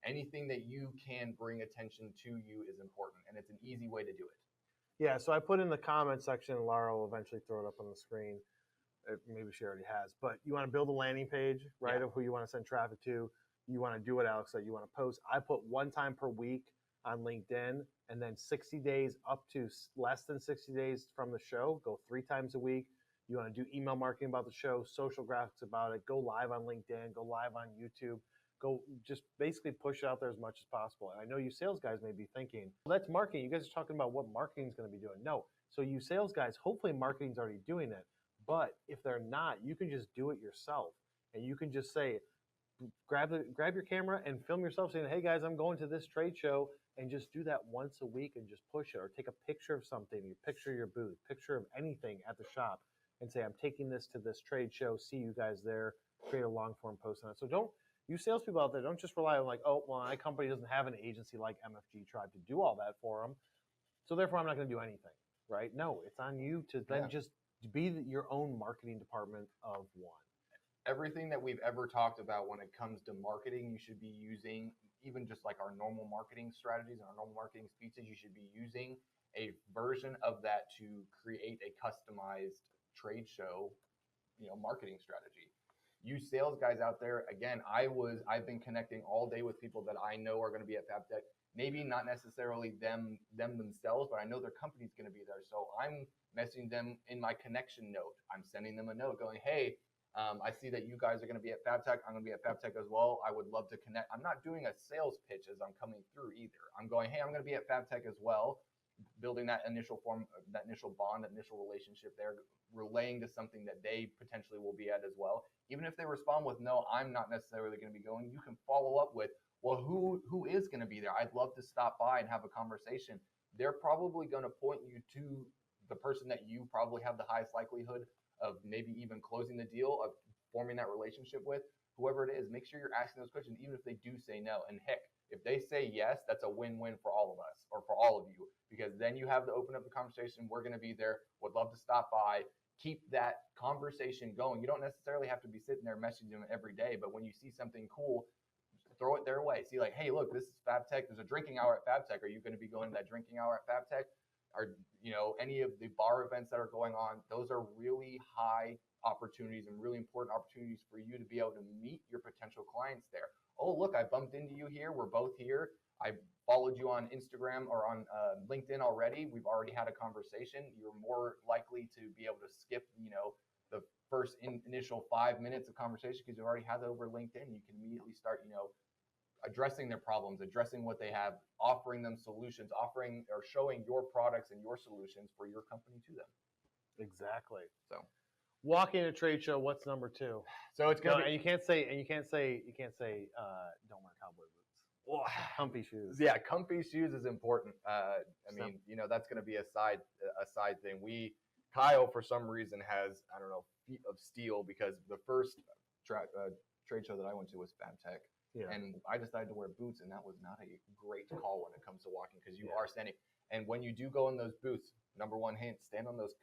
Anything that you can bring attention to you is important, and it's an easy way to do it. Yeah, so I put in the comment section, and Laura will eventually throw it up on the screen. Maybe she already has, but you want to build a landing page, right, of who you want to send traffic to. You want to do what Alex said. You want to post. I put one time per week on LinkedIn, and then 60 days up to less than 60 days from the show, go 3 times a week. You want to do email marketing about the show, social graphics about it, go live on LinkedIn, go live on YouTube, go just basically push it out there as much as possible. And I know you sales guys may be thinking, well, that's marketing. You guys are talking about what marketing is going to be doing. No. So you sales guys, hopefully marketing's already doing it. But if they're not, you can just do it yourself. And you can just say, grab your camera and film yourself saying, hey guys, I'm going to this trade show, and just do that once a week and just push it, or take a picture of something, you picture your booth, picture of anything at the shop, and say, I'm taking this to this trade show, see you guys there, create a long form post on it. So don't, you salespeople out there, don't just rely on like, oh, well, my company doesn't have an agency like MFG Tribe to do all that for them, so therefore I'm not going to do anything, right? No, it's on you to then just be your own marketing department of one. Everything that we've ever talked about when it comes to marketing, you should be using, even just like our normal marketing strategies and our normal marketing speeches, you should be using a version of that to create a customized trade show, marketing strategy. You sales guys out there, again, I've been connecting all day with people that I know are going to be at FabTech. Maybe not necessarily them themselves, but I know their company's going to be there. So I'm messaging them in my connection note. I'm sending them a note going, hey, I see that you guys are going to be at FabTech. I'm going to be at FabTech as well. I would love to connect. I'm not doing a sales pitch as I'm coming through either. I'm going, hey, I'm going to be at FabTech as well, building that initial bond, that initial relationship there, relaying to something that they potentially will be at as well. Even if they respond with, no, I'm not necessarily going to be going, you can follow up with, well, who is going to be there? I'd love to stop by and have a conversation. They're probably going to point you to the person that you probably have the highest likelihood of maybe even closing the deal, of forming that relationship with. Whoever it is, make sure you're asking those questions, even if they do say no. And heck, if they say yes, that's a win-win for all of us, or for all of you, because then you have to open up the conversation. We're going to be there. Would love to stop by. Keep that conversation going. You don't necessarily have to be sitting there messaging them every day, but when you see something cool, throw it their way. See, like, hey, look, this is FabTech. There's a drinking hour at FabTech. Are you going to be going to that drinking hour at FabTech? Or, any of the bar events that are going on? Those are really high opportunities and really important opportunities for you to be able to meet your potential clients there. Oh, look, I bumped into you here. We're both here. I followed you on Instagram or on LinkedIn already. We've already had a conversation. You're more likely to be able to skip, the first initial 5 minutes of conversation because you already had that over LinkedIn. You can immediately start, addressing their problems, addressing what they have, offering them solutions, offering or showing your products and your solutions for your company to them. Exactly. So walking a trade show, what's number 2? So it's gonna and you can't say don't wear cowboy boots. Well, comfy shoes. Yeah, comfy shoes is important. I mean, that's going to be a side thing. Kyle, for some reason, has, I don't know, feet of steel because the first trade show that I went to was FabTech. Yeah. And I decided to wear boots, and that was not a great call when it comes to walking because you are standing. And when you do go in those boots, number one hint: stand on those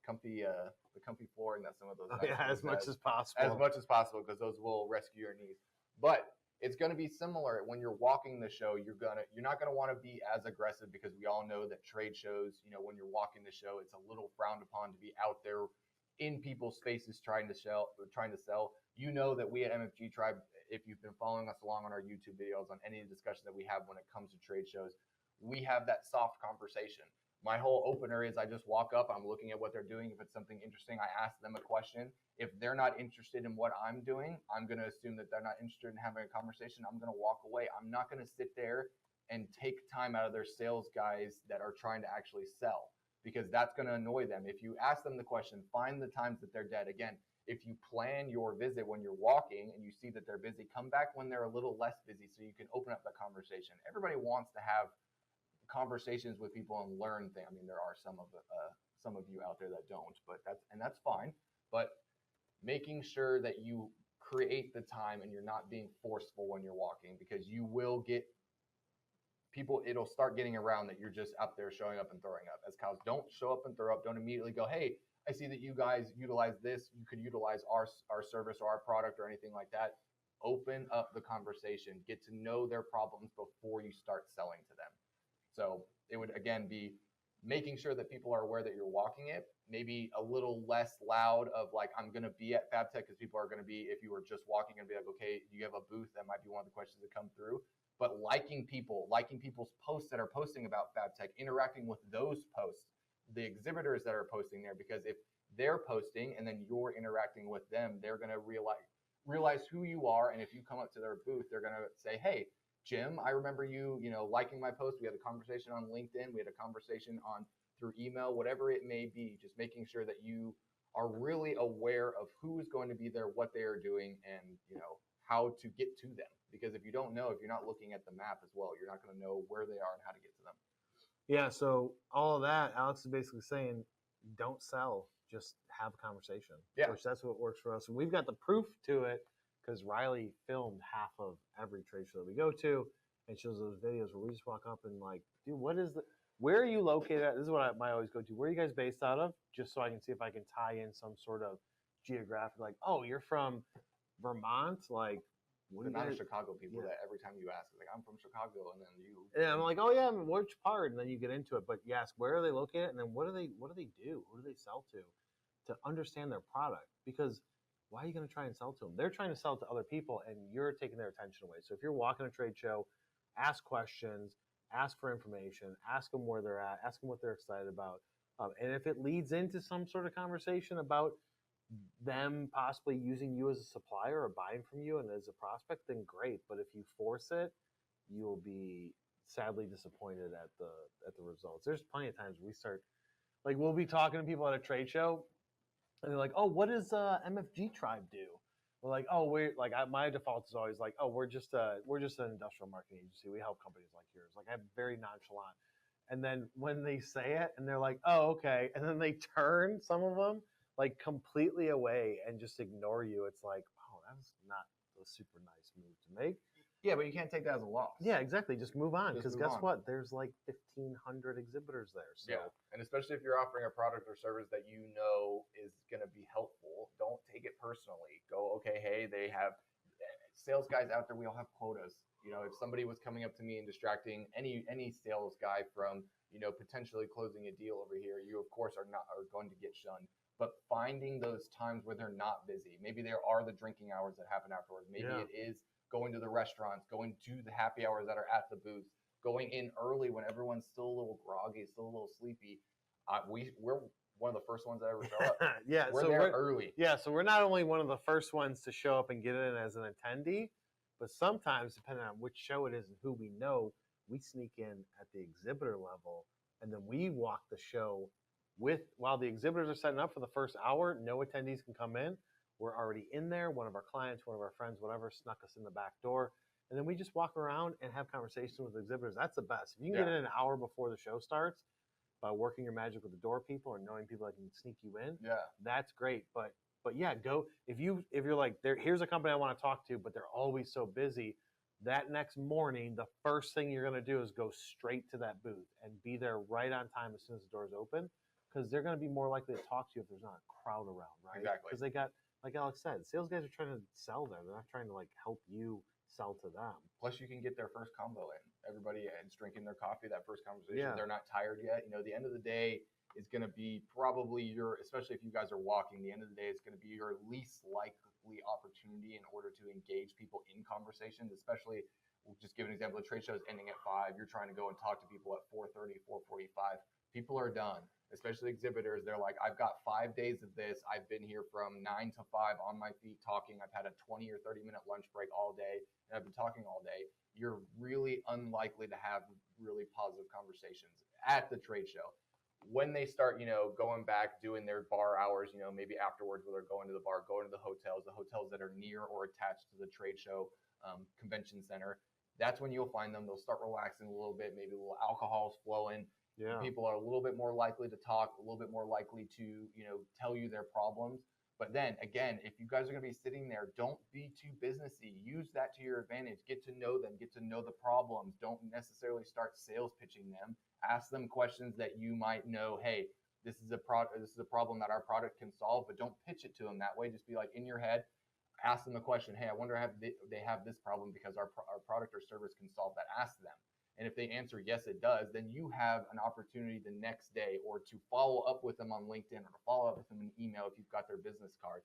comfy the comfy floor and some of those. As much as possible. As much as possible because those will rescue your knees. But it's going to be similar when you're walking the show. You're not going to want to be as aggressive because we all know that trade shows, when you're walking the show, it's a little frowned upon to be out there in people's faces trying to sell. You know that we at MFG Tribe, if you've been following us along on our YouTube videos, on any discussion that we have when it comes to trade shows, we have that soft conversation. My whole opener is I just walk up, I'm looking at what they're doing. If it's something interesting, I ask them a question. If they're not interested in what I'm doing, I'm going to assume that they're not interested in having a conversation. I'm going to walk away. I'm not going to sit there and take time out of their sales guys that are trying to actually sell because that's going to annoy them. If you ask them the question, find the times that they're dead. Again, if you plan your visit when you're walking and you see that they're busy, come back when they're a little less busy so you can open up the conversation. Everybody wants to have conversations with people and learn things. I mean, there are some of you out there that don't, but that's fine. But making sure that you create the time and you're not being forceful when you're walking because you will get people, it'll start getting around that you're just up there showing up and throwing up. As cows, don't show up and throw up. Don't immediately go, hey, I see that you guys utilize this. You could utilize our service or our product or anything like that. Open up the conversation. Get to know their problems before you start selling to them. So it would, again, be making sure that people are aware that you're walking it, maybe a little less loud of like, I'm going to be at FabTech because people are going to be, if you were just walking and be like, okay, you have a booth, that might be one of the questions that come through. But liking people's posts that are posting about FabTech, interacting with those posts, the exhibitors that are posting there, because if they're posting and then you're interacting with them, they're going to realize who you are. And if you come up to their booth, they're going to say, hey, Jim, I remember you, liking my post. We had a conversation on LinkedIn. We had a conversation through email, whatever it may be, just making sure that you are really aware of who's going to be there, what they are doing, and, how to get to them. Because if you don't know, if you're not looking at the map as well, you're not going to know where they are and how to get to them. Yeah, so all of that, Alex is basically saying, don't sell, just have a conversation. Yeah. Which that's what works for us. And we've got the proof to it because Riley filmed half of every trade show that we go to and shows those videos where we just walk up and like, dude, where are you located at? This is what I always go to. Where are you guys based out of? Just so I can see if I can tie in some sort of geographic, like, oh, you're from Vermont? Like, the amount of Chicago people that every time you ask, it's like, I'm from Chicago, and then you. Yeah, I'm like, oh yeah, which part? And then you get into it. But you ask, where are they located? And then what do they do? Who do they sell to understand their product? Because why are you going to try and sell to them? They're trying to sell to other people, and you're taking their attention away. So if you're walking a trade show, ask questions, ask for information, ask them where they're at, ask them what they're excited about. And if it leads into some sort of conversation about them possibly using you as a supplier or buying from you and as a prospect, then great. But if you force it, you will be sadly disappointed at the results. There's plenty of times we start, like, we'll be talking to people at a trade show, and they're like, "Oh, what does MFG Tribe do?" We're like, "Oh, my default is always like, oh, we're just an industrial marketing agency. We help companies like yours." Like, I'm very nonchalant. And then when they say it, and they're like, "Oh, okay," and then they turn, some of them, like completely away and just ignore you. It's like, oh, that was not a super nice move to make. Yeah, but you can't take that as a loss. Yeah, exactly. Just move on. Because guess on. what? There's like 1,500 exhibitors there. So. Yeah, and especially if you're offering a product or service that you know is going to be helpful, don't take it personally. Go, okay, hey, they have sales guys out there. We all have quotas. If somebody was coming up to me and distracting any sales guy from, potentially closing a deal over here, you of course are going to get shunned. But finding those times where they're not busy, maybe there are the drinking hours that happen afterwards. Maybe it is going to the restaurants, going to the happy hours that are at the booths, going in early when everyone's still a little groggy, still a little sleepy. We're one of the first ones that ever show up. Yeah, we're so there we're early. Yeah, so we're not only one of the first ones to show up and get in as an attendee, but sometimes, depending on which show it is and who we know, we sneak in at the exhibitor level, and then we walk the show while the exhibitors are setting up for the first hour. No attendees can come in. We're already in there. One of our clients, one of our friends, whatever, snuck us in the back door. And then we just walk around and have conversations with exhibitors. That's the best. If you can get in an hour before the show starts by working your magic with the door people or knowing people that can sneak you in, that's great. But yeah, go if you're like, here's a company I want to talk to, but they're always so busy. That next morning, the first thing you're going to do is go straight to that booth and be there right on time as soon as the doors open, because they're going to be more likely to talk to you if there's not a crowd around, right? Exactly. Because they got, like Alex said, sales guys are trying to sell there. They're not trying to like help you sell to them. Plus, you can get their first combo in. Everybody is drinking their coffee. That first conversation, they're not tired yet. The end of the day is going to be probably especially if you guys are walking. The end of the day is going to be your least likely opportunity in order to engage people in conversations. Especially, we'll just give an example. The trade show is ending at 5. You're trying to go and talk to people at 4:30, 4:45. People are done. Especially exhibitors, they're like, I've got 5 days of this. I've been here from 9 to 5 on my feet talking. I've had a 20 or 30-minute lunch break all day, and I've been talking all day. You're really unlikely to have really positive conversations at the trade show. When they start, going back, doing their bar hours, maybe afterwards where they're going to the bar, going to the hotels that are near or attached to the trade show convention center, that's when you'll find them. They'll start relaxing a little bit, maybe a little alcohol's flowing. Yeah. People are a little bit more likely to talk, a little bit more likely to, tell you their problems. But then again, if you guys are going to be sitting there, don't be too businessy. Use that to your advantage. Get to know them, get to know the problems. Don't necessarily start sales pitching them. Ask them questions that you might know, hey, this is a problem that our product can solve, but don't pitch it to them that way. Just be like, in your head, ask them the question, hey, I wonder if they have this problem because our product or service can solve that. Ask them. And if they answer, yes, it does, then you have an opportunity the next day or to follow up with them on LinkedIn or to follow up with them in email if you've got their business card.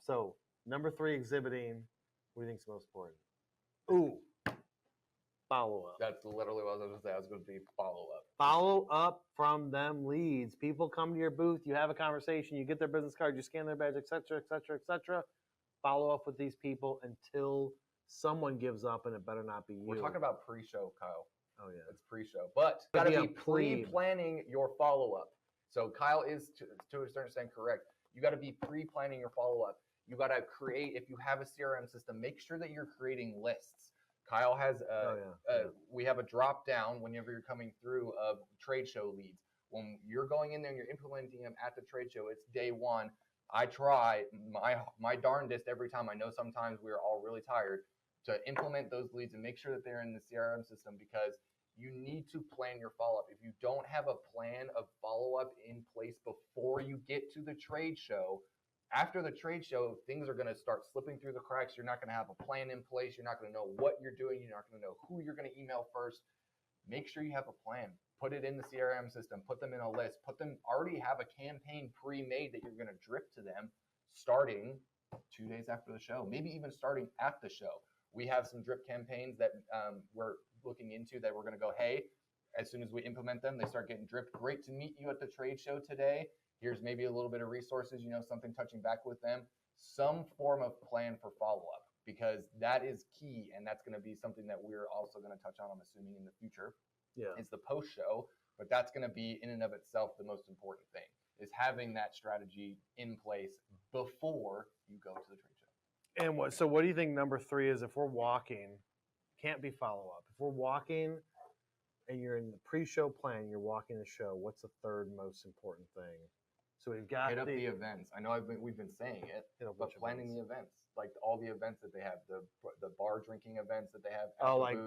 So number 3, exhibiting. What do you think is most important? Ooh, follow up. That's literally what I was going to say. I was going to be follow up. Follow up from them leads. People come to your booth, you have a conversation, you get their business card, you scan their badge, et cetera, et cetera, et cetera. Follow up with these people until someone gives up, and it better not be you. We're talking about pre-show, Kyle. Oh, yeah. It's pre-show. But you got to be pre-planning your follow-up. So Kyle is, to a certain extent, correct. You got to be pre-planning your follow-up. You got to create, if you have a CRM system, make sure that you're creating lists. Kyle has, we have a drop-down whenever you're coming through of trade show leads. When you're going in there and you're implementing them at the trade show, it's day 1. I try my darndest every time. I know sometimes we're all really tired to implement those leads and make sure that they're in the CRM system, because you need to plan your follow-up. If you don't have a plan of follow-up in place before you get to the trade show, after the trade show, things are going to start slipping through the cracks. You're not going to have a plan in place. You're not going to know what you're doing. You're not going to know who you're going to email first. Make sure you have a plan. Put it in the CRM system. Put them in a list. Already have a campaign pre-made that you're going to drip to them starting 2 days after the show, maybe even starting at the show. We have some drip campaigns that we're looking into that we're going to go, hey, as soon as we implement them, they start getting dripped. Great to meet you at the trade show today. Here's maybe a little bit of resources, something touching back with them. Some form of plan for follow-up, because that is key, and that's going to be something that we're also going to touch on, I'm assuming, in the future. Yeah. It's the post-show, but that's going to be in and of itself the most important thing, is having that strategy in place before you go to the trade show. And what do you think number 3 is? If we're walking, can't be follow-up. If we're walking and you're in the pre-show plan, you're walking the show, what's the third most important thing? So we've got hit up the events. I know we've been saying it, but planning the events, like all the events that they have, the bar drinking events that they have. Oh, like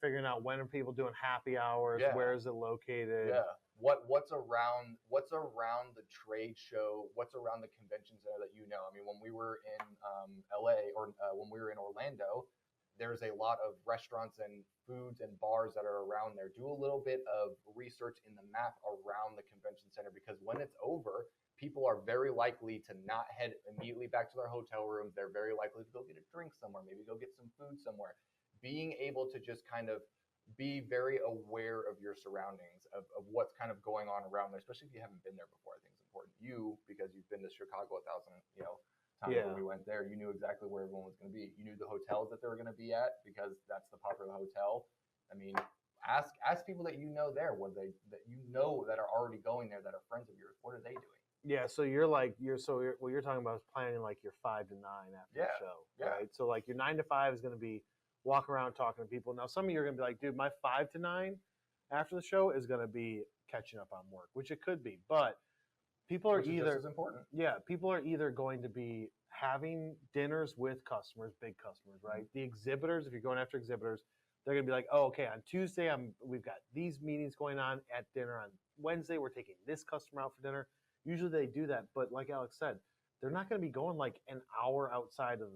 figuring out when are people doing happy hours? Yeah. Where is it located? Yeah. What's around the trade show? What's around the convention center that you know? I mean, when we were in LA or when we were in Orlando, there's a lot of restaurants and foods and bars that are around there. Do a little bit of research in the map around the convention center, because when it's over, people are very likely to not head immediately back to their hotel rooms. They're very likely to go get a drink somewhere, maybe go get some food somewhere. Being able to just kind of be very aware of your surroundings, of what's kind of going on around there, especially if you haven't been there before. I think it's important. You, because you've been to Chicago 1,000, times when we went there, you knew exactly where everyone was going to be. You knew the hotels that they were going to be at, because that's the popular hotel. I mean, ask people that you know there, what they that you know that are already going there, that are friends of yours. What are they doing? Yeah, so what you're talking about is planning like your 5 to 9 after the show, right? So like your 9 to 5 is going to be walk around talking to people. Now some of you are going to be like, dude, my 5 to 9 after the show is going to be catching up on work, which it could be, but people are either just as important. Yeah, people are either going to be having dinners with customers, big customers, right? The exhibitors, if you're going after exhibitors, they're going to be like, oh, okay, on Tuesday we've got these meetings going on at dinner. On Wednesday, we're taking this customer out for dinner. Usually they do that, but like Alex said, they're not going to be going like an hour outside of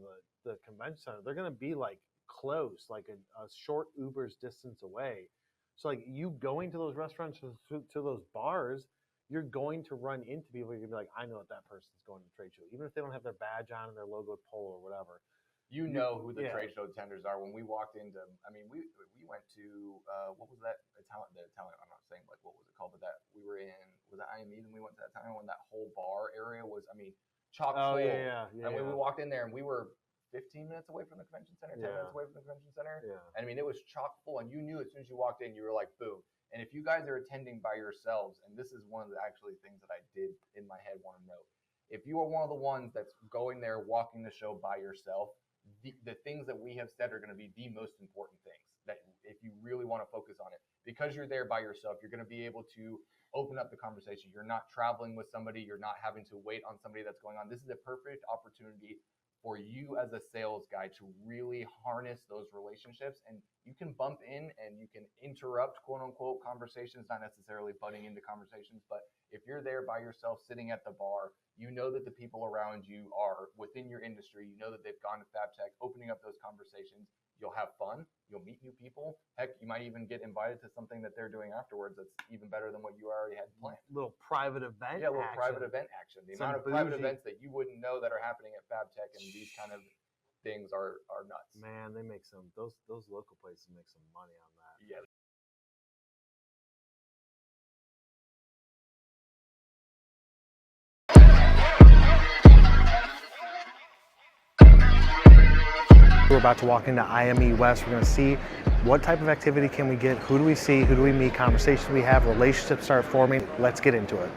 the convention center. They're going to be like close, like a short Uber's distance away. So like you going to those restaurants, to those bars, you're going to run into people. You're going to be like, I know that person's going to the trade show. Even if they don't have their badge on and their logo polo or whatever. You know who the trade show attenders are. When we walked into, I mean, we went to, what was that? The Italian, I'm not saying like, what was it called? But that we were in, was it IME? Then we went to that time when that whole bar area was, I mean, chock full. And when we walked in there, and we were 15 minutes away from the convention center, 10 minutes away from the convention center. And I mean, it was chock full. And you knew as soon as you walked in, you were like, boom. And if you guys are attending by yourselves, and this is one of the actually things that I did in my head want to note, if you are one of the ones that's going there, walking the show by yourself, the things that we have said are going to be the most important things that if you really want to focus on it, because you're there by yourself, you're going to be able to open up the conversation. You're not traveling with somebody. You're not having to wait on somebody that's going on. This is a perfect opportunity for you as a sales guy to really harness those relationships, and you can bump in and you can interrupt quote unquote conversations, not necessarily butting into conversations, but if you're there by yourself sitting at the bar, you know that the people around you are within your industry. You know that they've gone to FabTech, opening up those conversations. You'll have fun. You'll meet new people. Heck, you might even get invited to something that they're doing afterwards that's even better than what you already had planned. Little private event. Yeah, a little private event action. The amount of private events that you wouldn't know that are happening at FabTech and these kind of things are nuts. Man, they make those local places make some money on that. Yeah. We're about to walk into IME West. We're going to see what type of activity can we get, who do we see, who do we meet, conversations we have, relationships start forming. Let's get into it.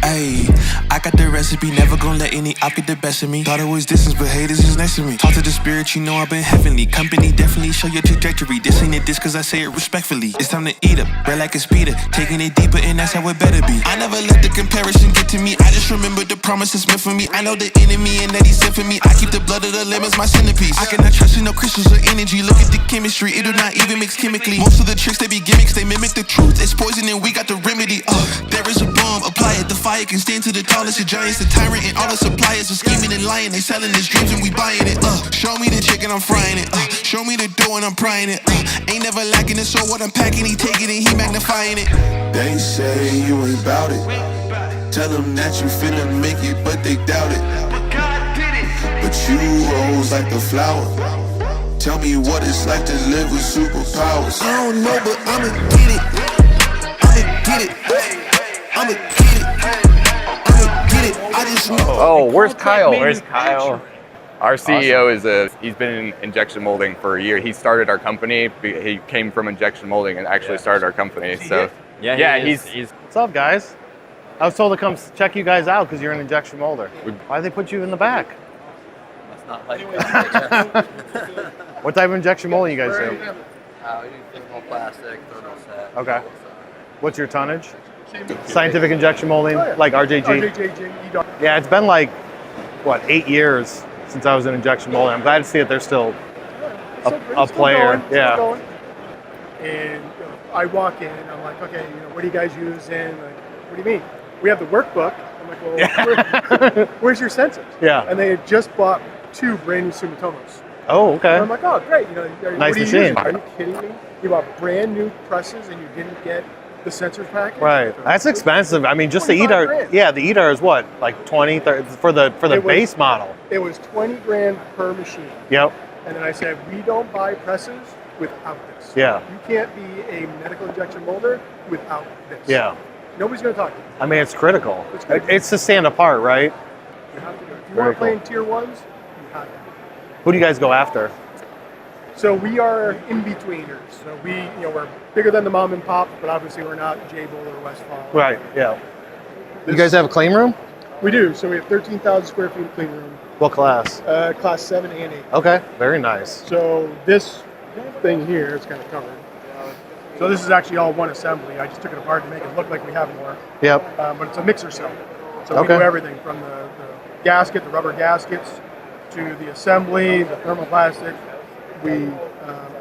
Ayy, I got the recipe, never gonna let any op get the best of me. Thought it was distance, but haters is next to me. Talk to the spirit, you know I've been heavenly. Company definitely show your trajectory. This ain't a diss cause I say it respectfully. It's time to eat up, red like a speeder. Taking it deeper and that's how it better be. I never let the comparison get to me. I just remember the promises meant for me. I know the enemy and that he sent for me. I keep the blood of the lemons my centerpiece. I cannot trust in no crystals or energy. Look at the chemistry, it do not even mix chemically. Most of the tricks they be gimmicks, they mimic the truth. It's poison and we got the remedy. There is a bomb, apply it, the fire can stand to the tallest of giants, the tyrant and all the suppliers are scheming and lying. They selling his dreams and we buying it. Show me the chicken, I'm frying it. Show me the dough and I'm prying it. Ain't never lacking it, so what I'm packing, he taking it, he magnifying it. They say you ain't bout it. Tell them that you finna make it, but they doubt it. But God did it. But you rose like the flower. Tell me what it's like to live with superpowers. I don't know, but I'ma get it. I'ma get it. I'ma get it. I'ma get it. I just know. Oh, where's Kyle? Where's Kyle? Our CEO he's been in injection molding for a year. He started our company. He came from injection molding and actually started our company. So he's What's up, guys? I was told to come check you guys out because you're an injection molder. Why'd they put you in the back? That's not like What type of injection molding you guys do? we do thermal plastic, thermal set. Okay. What's your tonnage? Scientific injection molding, like RJG? Yeah, it's been like, 8 years since I was in injection molding. I'm glad to see that they're still a player. Yeah. And I walk in and I'm like, okay, what do you guys use? And like, what do you mean? We have the workbook. I'm like, well, where's your sensors? Yeah. And they had just bought 2 brand new Sumitomos. Oh, okay. And I'm like, oh, great. You know, Nice what are you machine. using? Are you kidding me? You bought brand new presses and you didn't get the sensors package? Right. That's expensive. I mean, just the 25 EDAR. grand. Yeah, the EDAR is what, like 20, 30 for the It was- base model. It was 20 grand per machine. Yep. And then I said, we don't buy presses without this. Yeah. You can't be a medical injection molder without this. Yeah. Nobody's going to talk to you. I mean, it's critical. It's critical. It's to stand apart, right? You have to do it. If you Very want to play cool. in tier 1s, you have to. Who do you guys go after? So we are in-betweeners. So we're bigger than the mom and pop, but obviously we're not Jabil or Westfall. Right. Yeah. You guys have a clean room? We do. So we have 13,000 square feet of clean room, What class? class 7 and 8. Okay. Very nice. So this thing here is kind of covered. So this is actually all one assembly. I just took it apart to make it look like we have more. Yep. But it's a mixer cell. So we Okay. do everything from the gasket, the rubber gaskets, to the assembly, the thermoplastic. We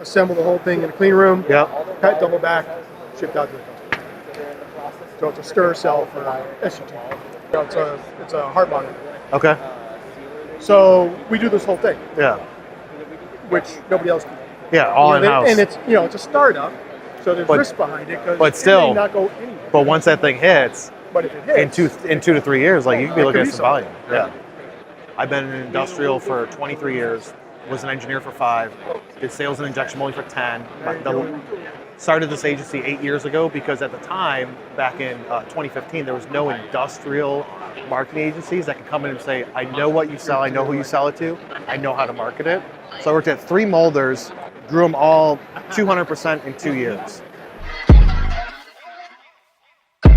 assemble the whole thing in a clean room, Yep. cut double back, shipped out to the customer. So it's a stir cell for SUT. It's a heart monitor. Okay. So we do this whole thing, Yeah. which nobody else can. Yeah. All in house. And it's it's a startup, so there's But- risk behind it because but it still- may not go anywhere. But once that thing hits, But if it hits, in 2 to 3 years, like you could be It looking could at be some volume. Yeah. I've been in industrial for 23 years. Was an engineer for 5. Did sales and injection molding for 10. Started this agency 8 years ago because at the time, back in 2015, there was no industrial marketing agencies that could come in and say, I know what you sell, I know who you sell it to, I know how to market it. So I worked at 3 molders, grew them all 200% in 2 years. do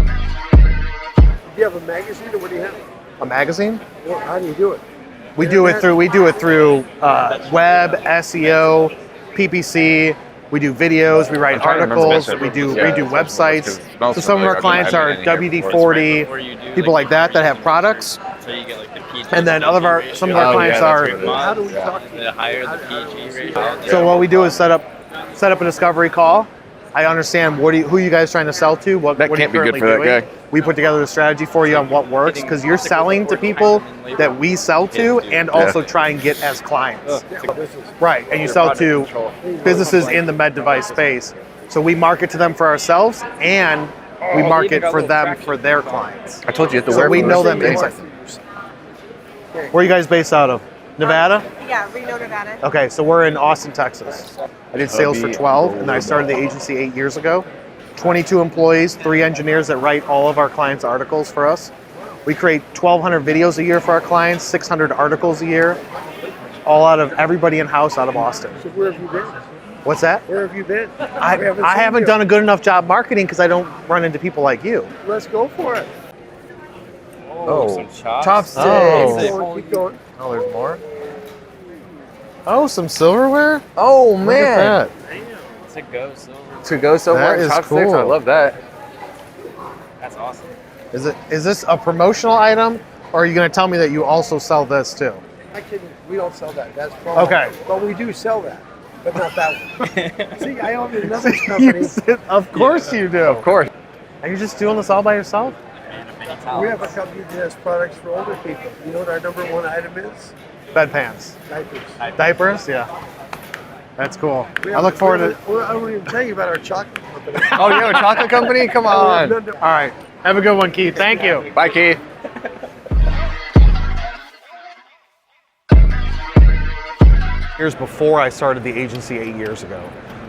you have a magazine or what do you have? A magazine? Well, how do you do it? We do it through web, SEO, PPC. We do videos. We write articles. We do websites. So some of our clients are WD-40, people like that have products. So you get like the PG. And then some of our clients are. How do we talk to you? The higher the PG ratio. So what we do is set up a discovery call. I understand who you guys trying to sell to. What are you can't be good currently for that doing? guy. We put together a strategy for you on what works because you're selling to people that we sell to and also try and get as clients. Right, and you sell to businesses in the med device space. So we market to them for ourselves and we market for them for their clients. I told you at the So we know them inside. Where are you guys based out of? Nevada? Yeah, Reno, Nevada. Okay, so we're in Austin, Texas. I did sales for 12, and then I started the agency 8 years ago. 22 employees, 3 engineers that write all of our clients' articles for us. We create 1,200 videos a year for our clients, 600 articles a year, all out of everybody in-house out of Austin. So where have you been? What's that? Where have you been? I haven't done a good enough job marketing because I don't run into people like you. Let's go for it. Oh, some chopsticks. Oh. Keep going, keep going. Oh, there's more? Oh, some silverware? Oh Look man, at that. to go silver. to go so That much. is Chopsticks, cool. I love that. That's awesome. Is this a promotional item, or are you going to tell me that you also sell this too? We don't sell that. That's promo. Okay. But we do sell that, but not that one. See, I own another company. Of course you do. Of course. Are you just doing this all by yourself? We have a company that has products for older people. You know what our number 1 item is? Bedpans. Diapers. Diapers? Yeah. That's cool. We I have- look forward to. I don't even tell you about our chocolate company. Oh, you have a chocolate company? Come on. All right. Have a good one, Keith. Thank you. Bye, Keith. Years before I started the agency 8 years ago.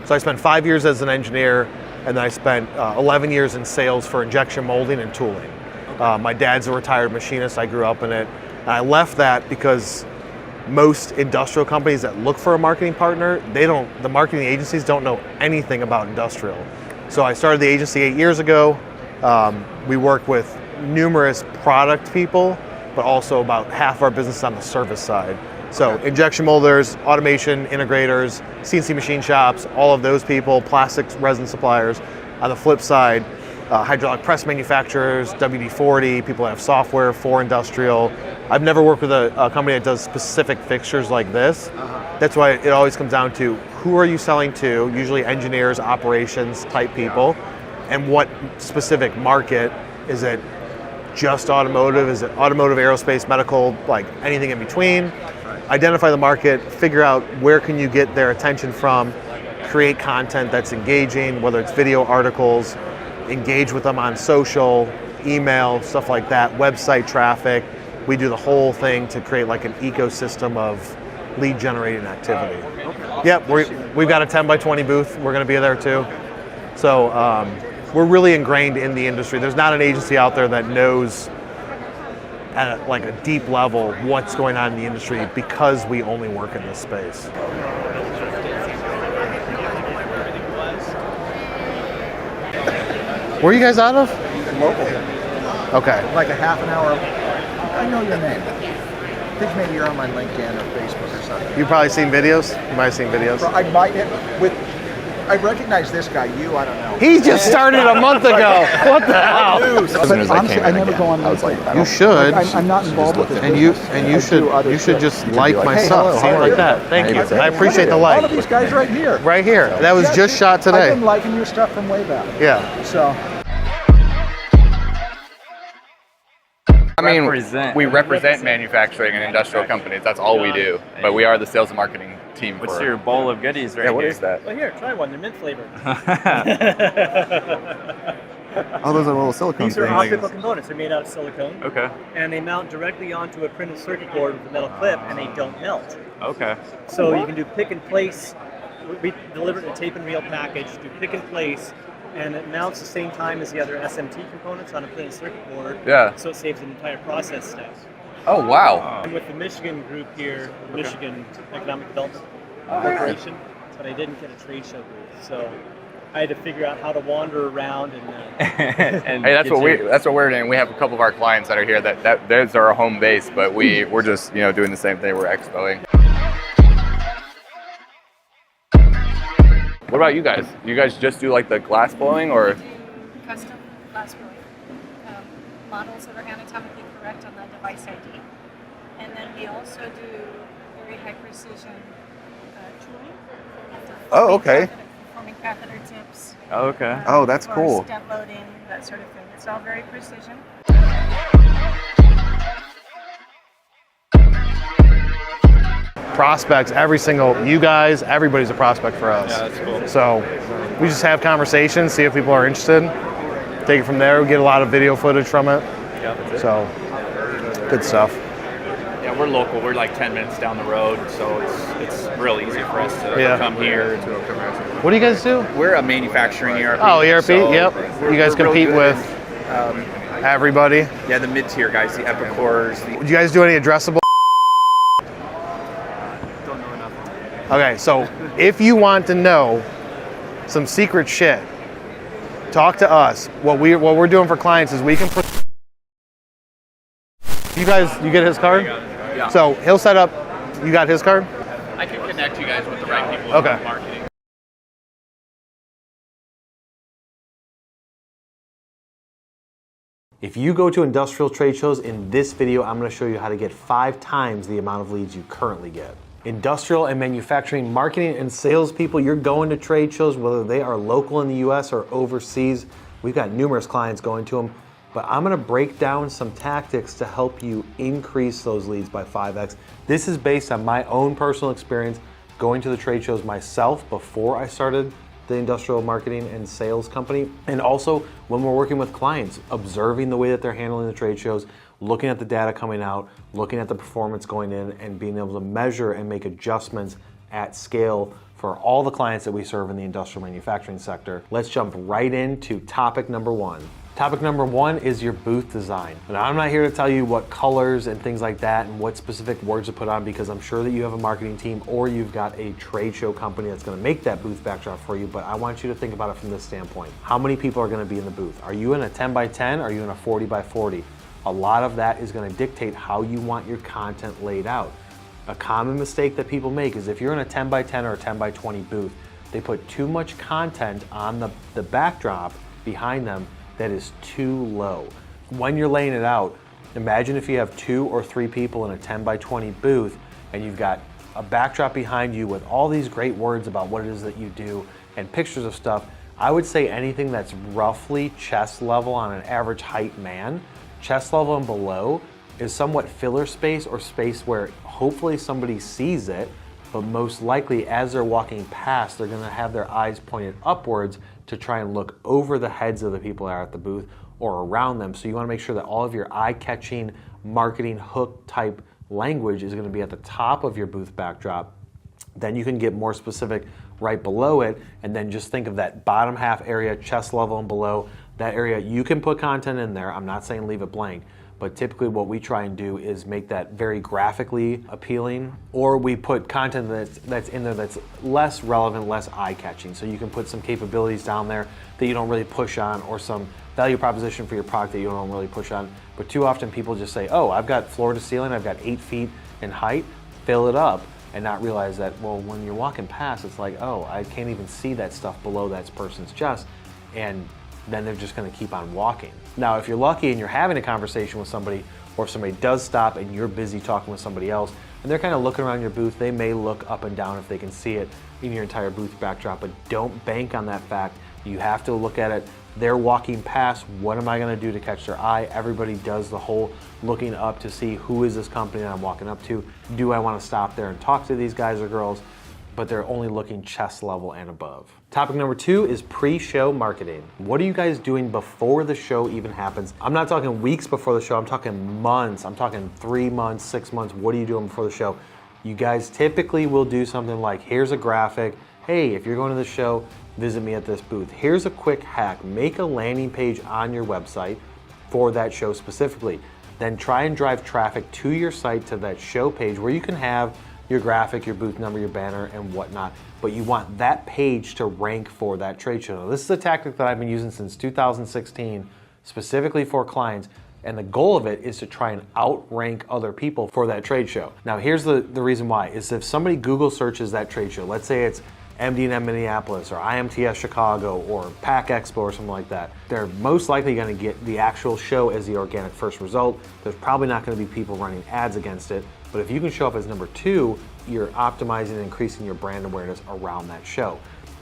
So I spent 5 years as an engineer, and then I spent 11 years in sales for injection molding and tooling. My dad's a retired machinist. I grew up in it. And I left that because most industrial companies that look for a marketing partner, the marketing agencies don't know anything about industrial. So I started the agency 8 years ago. We work with numerous product people, but also about half of our business on the service side. So injection molders, automation integrators, CNC machine shops, all of those people, plastics resin suppliers. On the flip side, hydraulic press manufacturers, WD-40, people that have software for industrial. I've never worked with a company that does specific fixtures like this. That's why it always comes down to who are you selling to, usually engineers, operations type people, and what specific market. Is it just automotive? Is it automotive, aerospace, medical, like anything in between? identify the market, figure out where can you get their attention from, create content that's engaging, whether it's video articles, engage with them on social, email, stuff like that, website traffic. We do the whole thing to create like an ecosystem of lead generating activity. Yep, we've got a 10 by 20 booth. We're going to be there too. So we're really ingrained in the industry. There's not an agency out there that knows at like a deep level what's going on in the industry because we only work in this space. Where are you guys out of? Local. Okay. Like a half an hour. I know your name. I think maybe you're on my LinkedIn or Facebook or something. You've probably seen videos? You might have seen videos. I might I recognize this guy. I don't know. He just started a month ago. What the hell? But honestly, I never go on LinkedIn. You should. I'm not involved with it. And you should just like my stuff. See, like that. Thank you. I appreciate the All of like. these guys right here. Right here. That was just shot today. I've been liking your stuff from way back. Yeah. So. I mean, we represent manufacturing and industrial companies. That's all we do. But we are the sales and marketing team. What's your bowl of goodies right here? Yeah, what is that? Well, here, try one. They're mint flavored. Oh, those are little silicone These are things. optical components. They're made out of silicone. Okay. And they mount directly onto a printed circuit board with a metal clip, and they don't melt. Okay. So you can do pick and place. We deliver it in a tape and reel package. Do pick and place, and it mounts the same time as the other SMT components on a printed circuit board. Yeah. So it saves an entire process step. Oh, wow. And with the Michigan group here, the Michigan Economic Development Corporation, but I didn't get a trade show booth, so I had to figure out how to wander around and. And Hey, that's what we're doing. We have a couple of our clients that are here. That those are our home base, but we're just doing the same thing. We're expoing. What about you guys? You guys just do like the glass blowing, or? Custom glass blowing. Models that are anatomically correct on the device ID. And then we also do very high precision tooling. Oh, okay. Forming catheter tips. Oh, okay. Oh, that's for cool. Step loading, that sort of thing. It's all very precision. Prospects, you guys, everybody's a prospect for us. Yeah, that's cool. So we just have conversations, see if people are interested. Take it from there. We get a lot of video footage from it. Yeah. So good stuff. Yeah, we're local. We're like 10 minutes down the road, so it's real easy for us to come here. What do you guys do? We're a manufacturing ERP. Oh, ERP, so yep. You guys we're real compete good with in, everybody. yeah, the mid-tier guys, the Epicors. Do you guys do any addressable? Don't know enough. Okay, so if you want to know some secret shit, talk to us. What we're doing for clients is we can put. You get his card? Yeah. So he'll set up. You got his card? I can connect you guys with the right people Okay. in marketing. If you go to industrial trade shows, in this video, I'm going to show you how to get 5 times the amount of leads you currently get. Industrial and manufacturing, marketing and sales people, you're going to trade shows, whether they are local in the US or overseas. We've got numerous clients going to them, but I'm going to break down some tactics to help you increase those leads by 5x. This is based on my own personal experience going to the trade shows myself before I started the industrial marketing and sales company, and also when we're working with clients, observing the way that they're handling the trade shows, looking at the data coming out, looking at the performance going in, and being able to measure and make adjustments at scale for all the clients that we serve in the industrial manufacturing sector. Let's jump right into topic number 1. Topic number 1 is your booth design. And I'm not here to tell you what colors and things like that and what specific words to put on, because I'm sure that you have a marketing team or you've got a trade show company that's gonna make that booth backdrop for you, but I want you to think about it from this standpoint. How many people are gonna be in the booth? Are you in a 10 by 10? Are you in a 40 by 40? A lot of that is gonna dictate how you want your content laid out. A common mistake that people make is if you're in a 10 by 10 or a 10 by 20 booth, they put too much content on the backdrop behind them that is too low. When you're laying it out, imagine if you have 2 or 3 people in a 10 by 20 booth and you've got a backdrop behind you with all these great words about what it is that you do and pictures of stuff. I would say anything that's roughly chest level on an average height man, chest level and below, is somewhat filler space or space where hopefully somebody sees it, but most likely as they're walking past, they're gonna have their eyes pointed upwards to try and look over the heads of the people that are at the booth or around them. So you wanna make sure that all of your eye-catching, marketing hook type language is gonna be at the top of your booth backdrop. Then you can get more specific right below it, and then just think of that bottom half area, chest level and below. That area, you can put content in there. I'm not saying leave it blank, but typically what we try and do is make that very graphically appealing, or we put content that's in there that's less relevant, less eye-catching. So you can put some capabilities down there that you don't really push on, or some value proposition for your product that you don't really push on. But too often people just say, oh, I've got floor to ceiling, I've got 8 feet in height, fill it up, and not realize that, well, when you're walking past, it's like, oh, I can't even see that stuff below that person's chest, and then they're just gonna keep on walking. Now, if you're lucky and you're having a conversation with somebody, or if somebody does stop and you're busy talking with somebody else, and they're kind of looking around your booth, they may look up and down if they can see it in your entire booth backdrop, but don't bank on that fact. You have to look at it. They're walking past, what am I gonna do to catch their eye? Everybody does the whole looking up to see who is this company that I'm walking up to. Do I wanna stop there and talk to these guys or girls? But they're only looking chest level and above. Topic number 2 is pre-show marketing. What are you guys doing before the show even happens? I'm not talking weeks before the show, I'm talking months. I'm talking 3 months, 6 months. What are you doing before the show? You guys typically will do something like, here's a graphic. Hey, if you're going to the show, visit me at this booth. Here's a quick hack. Make a landing page on your website for that show specifically. Then try and drive traffic to your site, to that show page where you can have your graphic, your booth number, your banner, and whatnot. But you want that page to rank for that trade show. Now, this is a tactic that I've been using since 2016, specifically for clients. And the goal of it is to try and outrank other people for that trade show. Now, here's the reason why, is if somebody Google searches that trade show, let's say it's MD&M Minneapolis or IMTS Chicago or PAC Expo or something like that, they're most likely gonna get the actual show as the organic first result. There's probably not gonna be people running ads against it, but if you can show up as number 2, you're optimizing and increasing your brand awareness around that show.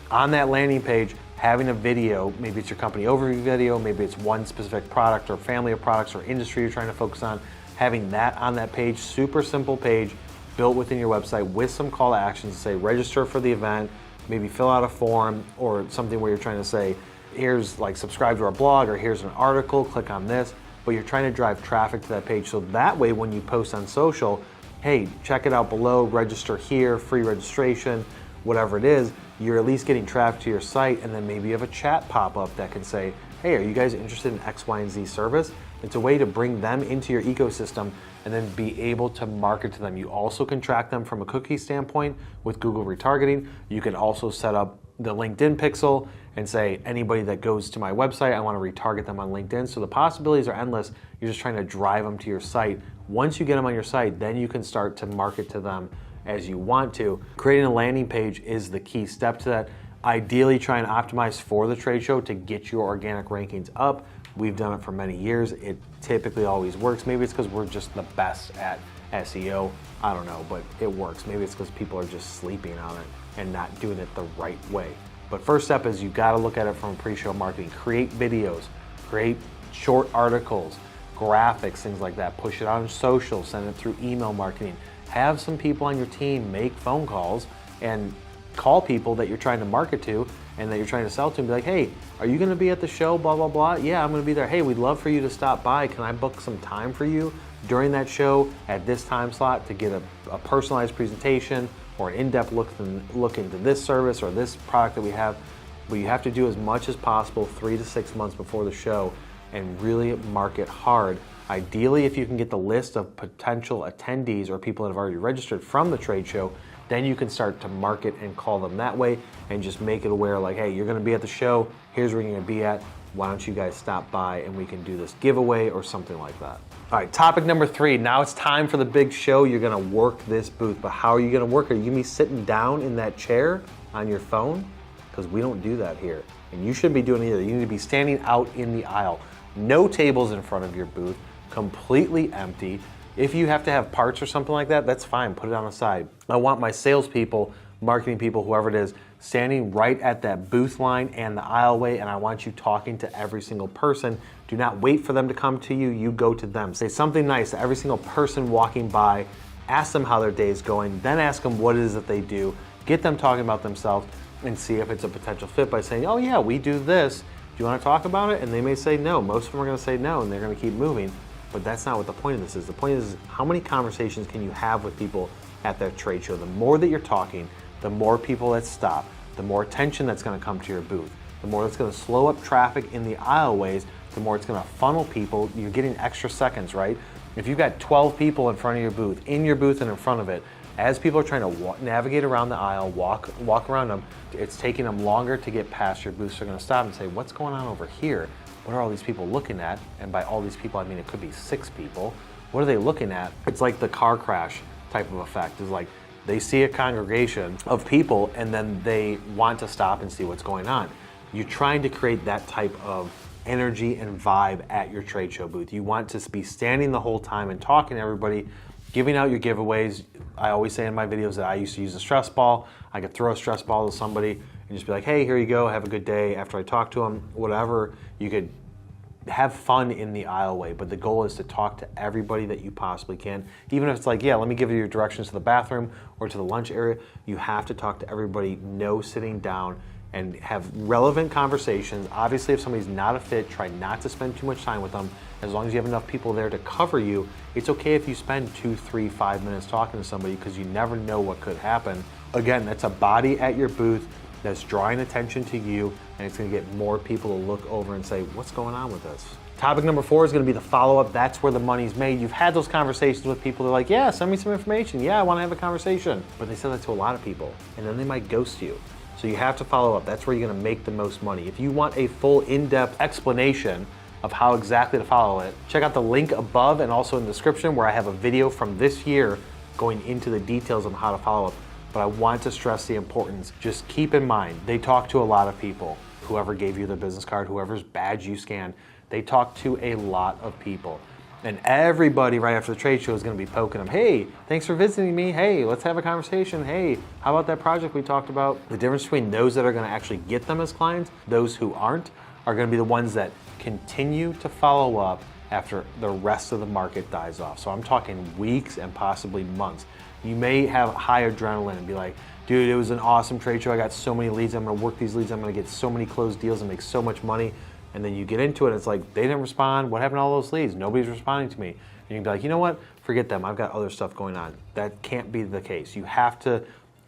On that landing page, having a video, maybe it's your company overview video, maybe it's one specific product or family of products or industry you're trying to focus on, having that on that page, super simple page, built within your website with some call to actions to say register for the event, maybe fill out a form or something where you're trying to say, here's like subscribe to our blog or here's an article, click on this, but you're trying to drive traffic to that page. So that way when you post on social, hey, check it out below, register here, free registration, whatever it is, you're at least getting traffic to your site, and then maybe you have a chat pop up that can say, hey, are you guys interested in X, Y, and Z service? It's a way to bring them into your ecosystem and then be able to market to them. You also can track them from a cookie standpoint with Google retargeting. You can also set up the LinkedIn pixel and say, anybody that goes to my website, I want to retarget them on LinkedIn. So the possibilities are endless. You're just trying to drive them to your site. Once you get them on your site, then you can start to market to them as you want to. Creating a landing page is the key step to that. Ideally, try and optimize for the trade show to get your organic rankings up. We've done it for many years. It typically always works. Maybe it's because we're just the best at SEO. I don't know, but it works. Maybe it's because people are just sleeping on it and not doing it the right way. But first step is you got to look at it from pre-show marketing. Create videos, create short articles, graphics, things like that. Push it on social, send it through email marketing. Have some people on your team make phone calls and call people that you're trying to market to and that you're trying to sell to and be like, hey, are you going to be at the show, blah, blah, blah? Yeah, I'm going to be there. Hey, we'd love for you to stop by. Can I book some time for you during that show at this time slot to get a personalized presentation or an in-depth look into this service or this product that we have? But you have to do as much as possible 3 to 6 months before the show and really market hard. Ideally, if you can get the list of potential attendees or people that have already registered from the trade show, then you can start to market and call them that way and just make it aware like, hey, you're gonna be at the show, here's where you're gonna be at, why don't you guys stop by and we can do this giveaway or something like that. All right, topic number 3, now it's time for the big show. You're gonna work this booth, but how are you gonna work it? Are you gonna be sitting down in that chair on your phone? Because we don't do that here. And you shouldn't be doing it either. You need to be standing out in the aisle. No tables in front of your booth, completely empty. If you have to have parts or something like that, that's fine, put it on the side. I want my salespeople marketing people, whoever it is, standing right at that booth line and the aisleway, and I want you talking to every single person. Do not wait for them to come to you. You go to them. Say something nice to every single person walking by. Ask them how their day is going, then ask them what it is that they do. Get them talking about themselves and see if it's a potential fit by saying, oh yeah, we do this. Do you want to talk about it? And they may say no. Most of them are going to say no, and they're going to keep moving. But that's not what the point of this is. The point is, how many conversations can you have with people at that trade show? The more that you're talking, the more people that stop, the more attention that's going to come to your booth, the more that's going to slow up traffic in the aisleways, the more it's going to funnel people. You're getting extra seconds, right? If you've got 12 people in front of your booth and in front of it, as people are trying to navigate around the aisle, walk around them, it's taking them longer to get past your booth. So they're going to stop and say, what's going on over here? What are all these people looking at? And by all these people, I mean it could be 6 people. What are they looking at? It's like the car crash type of effect. It's like they see a congregation of people and then they want to stop and see what's going on. You're trying to create that type of energy and vibe at your trade show booth. You want to be standing the whole time and talking to everybody, giving out your giveaways. I always say in my videos that I used to use a stress ball. I could throw a stress ball to somebody and just be like, hey, here you go, have a good day. After I talk to them, whatever, you could have fun in the aisleway, but the goal is to talk to everybody that you possibly can. Even if it's like, yeah, let me give you your directions to the bathroom or to the lunch area, you have to talk to everybody, no sitting down, and have relevant conversations. Obviously, if somebody's not a fit, try not to spend too much time with them. As long as you have enough people there to cover you, it's okay if you spend 2, 3, 5 minutes talking to somebody, because you never know what could happen. Again, that's a body at your booth that's drawing attention to you, and it's going to get more people to look over and say, what's going on with this? Topic number 4 is going to be the follow-up. That's where the money's made. You've had those conversations with people. They're like, yeah, send me some information. Yeah, I want to have a conversation. But they said that to a lot of people, and then they might ghost you. So you have to follow up. That's where you're going to make the most money. If you want a full in-depth explanation of how exactly to follow it, check out the link above and also in the description, where I have a video from this year going into the details on how to follow up. But I want to stress the importance. Just keep in mind, they talk to a lot of people. Whoever gave you their business card, whoever's badge you scanned, they talk to a lot of people. And everybody right after the trade show is going to be poking them. Hey, thanks for visiting me. Hey, let's have a conversation. Hey, how about that project we talked about? The difference between those that are going to actually get them as clients, those who aren't, are going to be the ones that continue to follow up after the rest of the market dies off. So I'm talking weeks and possibly months. You may have high adrenaline and be like, dude, it was an awesome trade show. I got so many leads. I'm going to work these leads. I'm going to get so many closed deals and make so much money. And then you get into it, and it's like, they didn't respond. What happened to all those leads? Nobody's responding to me. And you can be like, you know what? Forget them. I've got other stuff going on. That can't be the case. You have to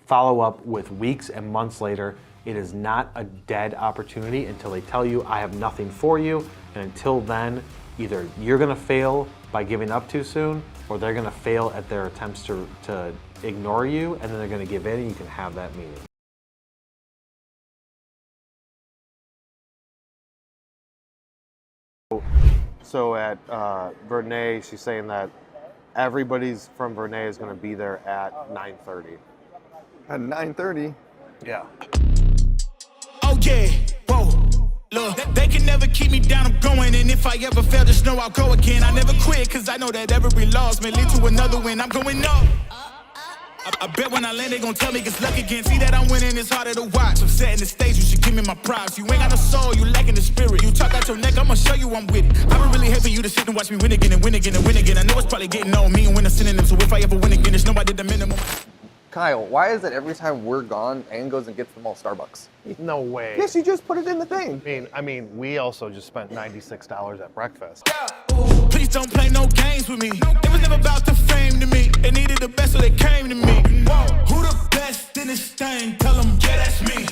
follow up with weeks and months later. It is not a dead opportunity until they tell you, I have nothing for you. And until then, either you're going to fail by giving up too soon, or they're going to fail at their attempts to ignore you, and then they're going to give in, and you can have that meeting. So at Vernay, she's saying that everybody's from Vernay is going to be there at 9:30. At 9:30? Yeah. Oh yeah, whoa, look, they can never keep me down, I'm going, and if I ever fail, just know I'll go again. I never quit, cause I know that every loss may lead to another win. I'm going up. I bet when I land, they gon' tell me it's luck again. See that I'm winning, it's harder to watch. I'm setting the stage, you should give me my props. You ain't got no soul, you lacking the spirit. You talk out your neck, I'ma show you I'm with it. I would really hate for you to sit and watch me win again and win again and win again. I know it's probably getting on me and win a synonym, so if I ever win again, it's no I did the minimum. Kyle, why is it every time we're gone, Ann goes and gets them all Starbucks? No way. Yes, you just put it in the thing. I mean, we also just spent $96 at breakfast. Please don't play no games with me. It was never about the fame to me. They needed the best, so they came to me. Who the best in this thing? Tell them, yeah, that's me.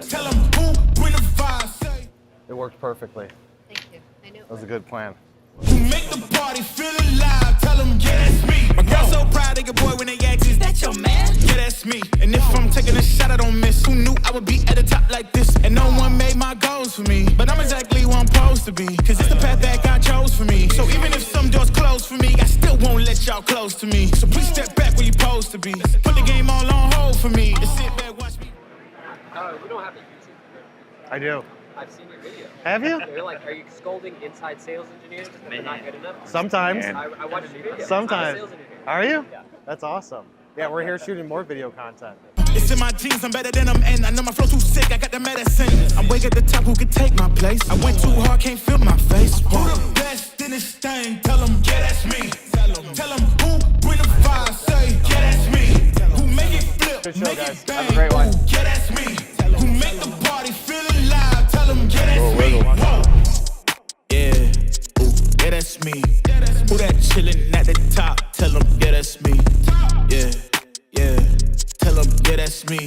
Tell them who bring the vibe. It worked perfectly. Thank you. I knew it That was a good plan. Who make the party feel alive? Tell them, yeah, that's me. My girl so proud of your boy when they ask, is that your man? Yeah, that's me. And if I'm taking a shot, I don't miss. Who knew I would be at the top like this? And no one made my goals for me. But I'm exactly where I'm supposed to be. Cause it's the path that God chose for me. So even if some doors close for me, I still won't let y'all close to me. So please step back where you're supposed to be. Put the game all on hold for me. And sit back, watch me. We don't have a YouTube. I do. I've seen your video. Have you? You're like, are you scolding inside sales engineers because they're not good enough? Sometimes. I watched your video. Sometimes. I'm a sales engineer. Are you? Yeah. That's awesome. Yeah, we're here shooting more video content. It's in my jeans, I'm better than them, and I know my flow too sick, I got the medicine. I'm way at the top, who could take my place? I went too hard, can't feel my face. Who the best in this thing? Tell them, yeah, that's me. Tell them who bring the fire, say, yeah, that's me. Who make it flip, Good show, make guys. it bang, Have a great one. ooh, yeah, that's me. Who make the party feel alive? Tell them, yeah, that's me. Whoa. Yeah, ooh, yeah, that's me. Who that chillin' at the top? Tell them, yeah, that's me. Yeah, yeah. Tell them, yeah, that's me.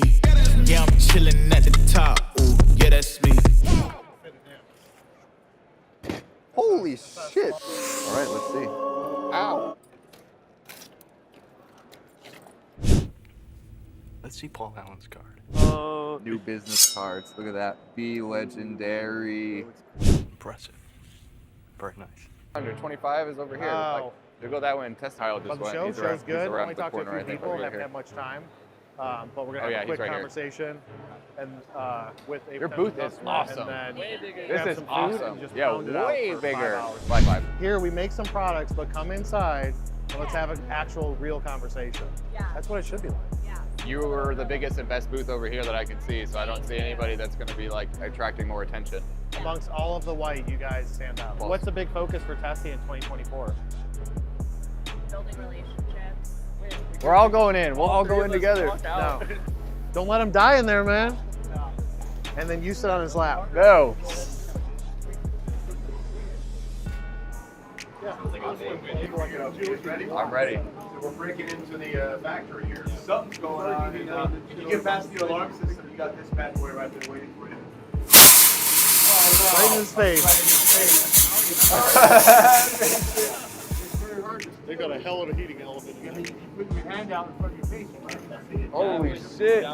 Yeah, I'm chillin' at the top. Ooh, yeah, that's me. Holy shit. All right, let's see. Ow. Let's see Paul Allen's card. Oh, New business cards. Look at that. Be legendary. Impressive. Very nice. 125 is over here. Wow. Like, you go that way and test Kyle just But the went. show, He's show's around, good. He's around Only the talked to a corner, few I think, people. over Haven't here. had much time. But we're Oh, gonna yeah, have a he's quick right here. conversation and with a Your potential booth is customer, awesome. And then Way bigger. This grab is some food awesome. and just Yeah, pound it out way for bigger. 5 hours. By 5. Here we make some products, but come inside and let's have an actual real conversation. Yeah. That's what it should be like. Yeah. You were the biggest and best booth over here that I can see, so I don't see anybody that's going to be like attracting more attention. Amongst all of the white, you guys stand out. Well, What's the big focus for Tessie in 2024? Building relationships. We're all going in. We'll all go in together. No. Don't let him die in there, man. And then you sit on his lap. No. I'm ready. So we're breaking into the factory here. Something's going on. You get past the alarm system, you got this bad boy right there waiting for you. Right in his face. They got a hell of a heating element. You put your hand out in front of your face, you can't see it. Holy shit. Oh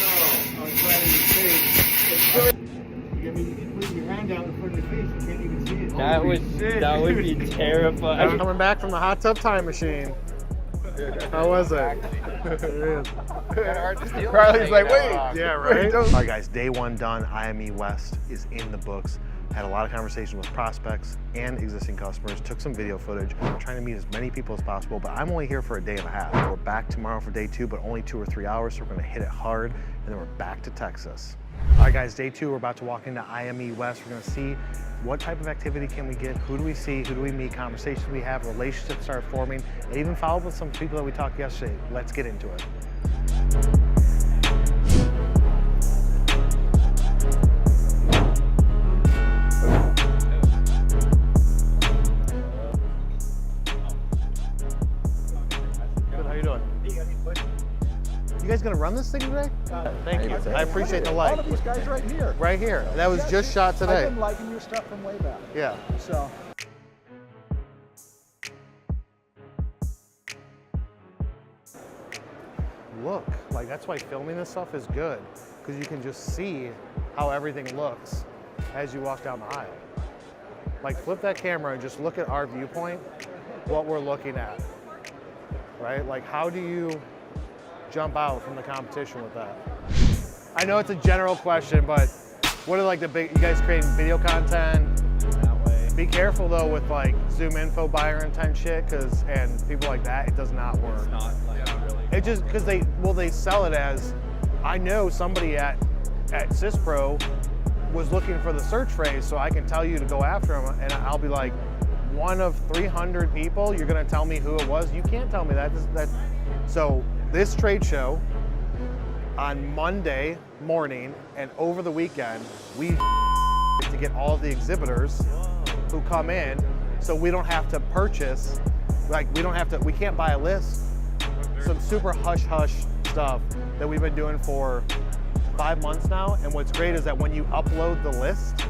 no, I was right in your face. You put your hand out in front of your face, you can't even see it. That would be terrifying. Coming back from the hot tub time machine. How was it? Carly's like, wait. Yeah, right? All right, guys, day one done. IME West is in the books. Had a lot of conversation with prospects and existing customers, took some video footage, trying to meet as many people as possible, but I'm only here for a day and a half. We're back tomorrow for day 2, but only 2 or 3 hours, so we're gonna hit it hard, and then we're back to Texas. All right, guys, day 2, we're about to walk into IME West. We're gonna see what type of activity can we get, who do we see, who do we meet, conversations we have, relationships start forming, and even follow up with some people that we talked yesterday. Let's get into it. Good, how you doing? You guys gonna run this thing today? Thank you. I appreciate the like. All of these guys right here. Right here. That was just shot today. I've been liking your stuff from way back. Yeah. So. Look, like that's why filming this stuff is good, because you can just see how everything looks as you walk down the aisle. Like flip that camera and just look at our viewpoint, what we're looking at, right? Like how do you jump out from the competition with that? I know it's a general question, but what are like the big, you guys creating video content? That way. Be careful though with like Zoom info buyer intent shit, and people like that, it does not work. It's not like really. It just, because they sell it as, I know somebody at CISPRO was looking for the search phrase, so I can tell you to go after them, and I'll be like, one of 300 people, you're gonna tell me who it was? You can't tell me that. So this trade show, on Monday morning and over the weekend, we to get all of the exhibitors who come in, so we don't have to purchase, like we can't buy a list. Some super hush-hush stuff that we've been doing for 5 months now, and what's great is that when you upload the list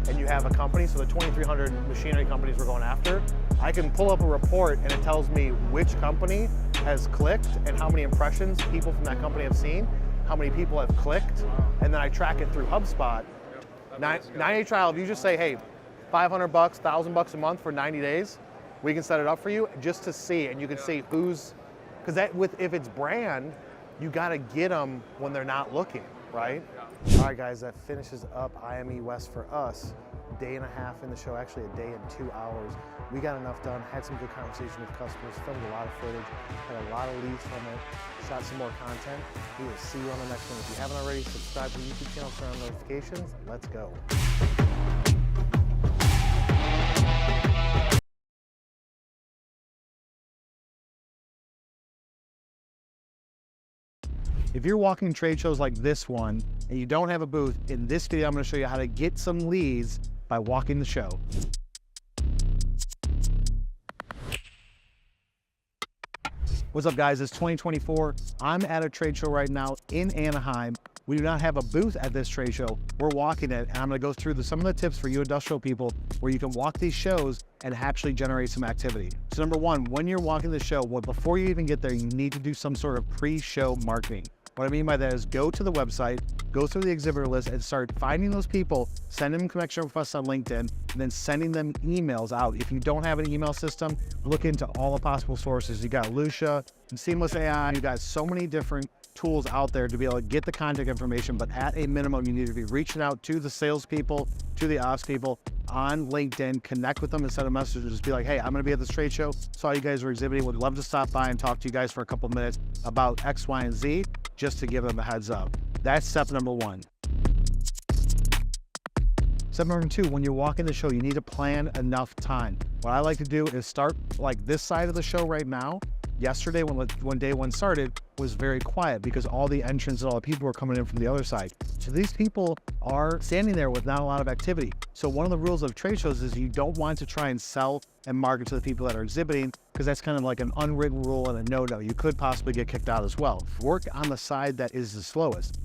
and you have a company, so the 2,300 machinery companies we're going after, I can pull up a report and it tells me which company has clicked and how many impressions people from that company have seen, how many people have clicked, and then I track it through HubSpot. 90-day trial, if you just say, hey, $500, $1,000 a month for 90 days, we can set it up for you just to see, and you can see who's, because if it's brand, you gotta get them when they're not looking, right? All right, guys, that finishes up IME West for us. day and a half in the show, actually a day and 2 hours. We got enough done, had some good conversation with customers, filmed a lot of footage, had a lot of leads from it, shot some more content. We will see you on the next one. If you haven't already, subscribe to the YouTube channel, turn on notifications. Let's go. If you're walking trade shows like this one and you don't have a booth, in this video I'm going to show you how to get some leads by walking the show. What's up guys, it's 2024. I'm at a trade show right now in Anaheim. We do not have a booth at this trade show. We're walking it, and I'm going to go through some of the tips for you industrial people where you can walk these shows and actually generate some activity. So number one, when you're walking the show, well, before you even get there, you need to do some sort of pre-show marketing. What I mean by that is go to the website, go through the exhibitor list and start finding those people, send them connection requests on LinkedIn, and then sending them emails out. If you don't have an email system, look into all the possible sources. You got Lucia and Seamless AI. You got so many different tools out there to be able to get the contact information, but at a minimum, you need to be reaching out to the salespeople, to the ops people on LinkedIn, connect with them and send a message and just be like, hey, I'm gonna be at this trade show, saw you guys were exhibiting, would love to stop by and talk to you guys for a couple minutes about X, Y, and Z, just to give them a heads up. That's step number one. Step number two, when you're walking the show, you need to plan enough time. What I like to do is start like this side of the show right now. Yesterday, when day one started, was very quiet because all the entrants and all the people were coming in from the other side. So these people are standing there with not a lot of activity. So one of the rules of trade shows is you don't want to try and sell and market to the people that are exhibiting, because that's kind of like an unwritten rule and a no-no. You could possibly get kicked out as well. Work on the side that is the slowest.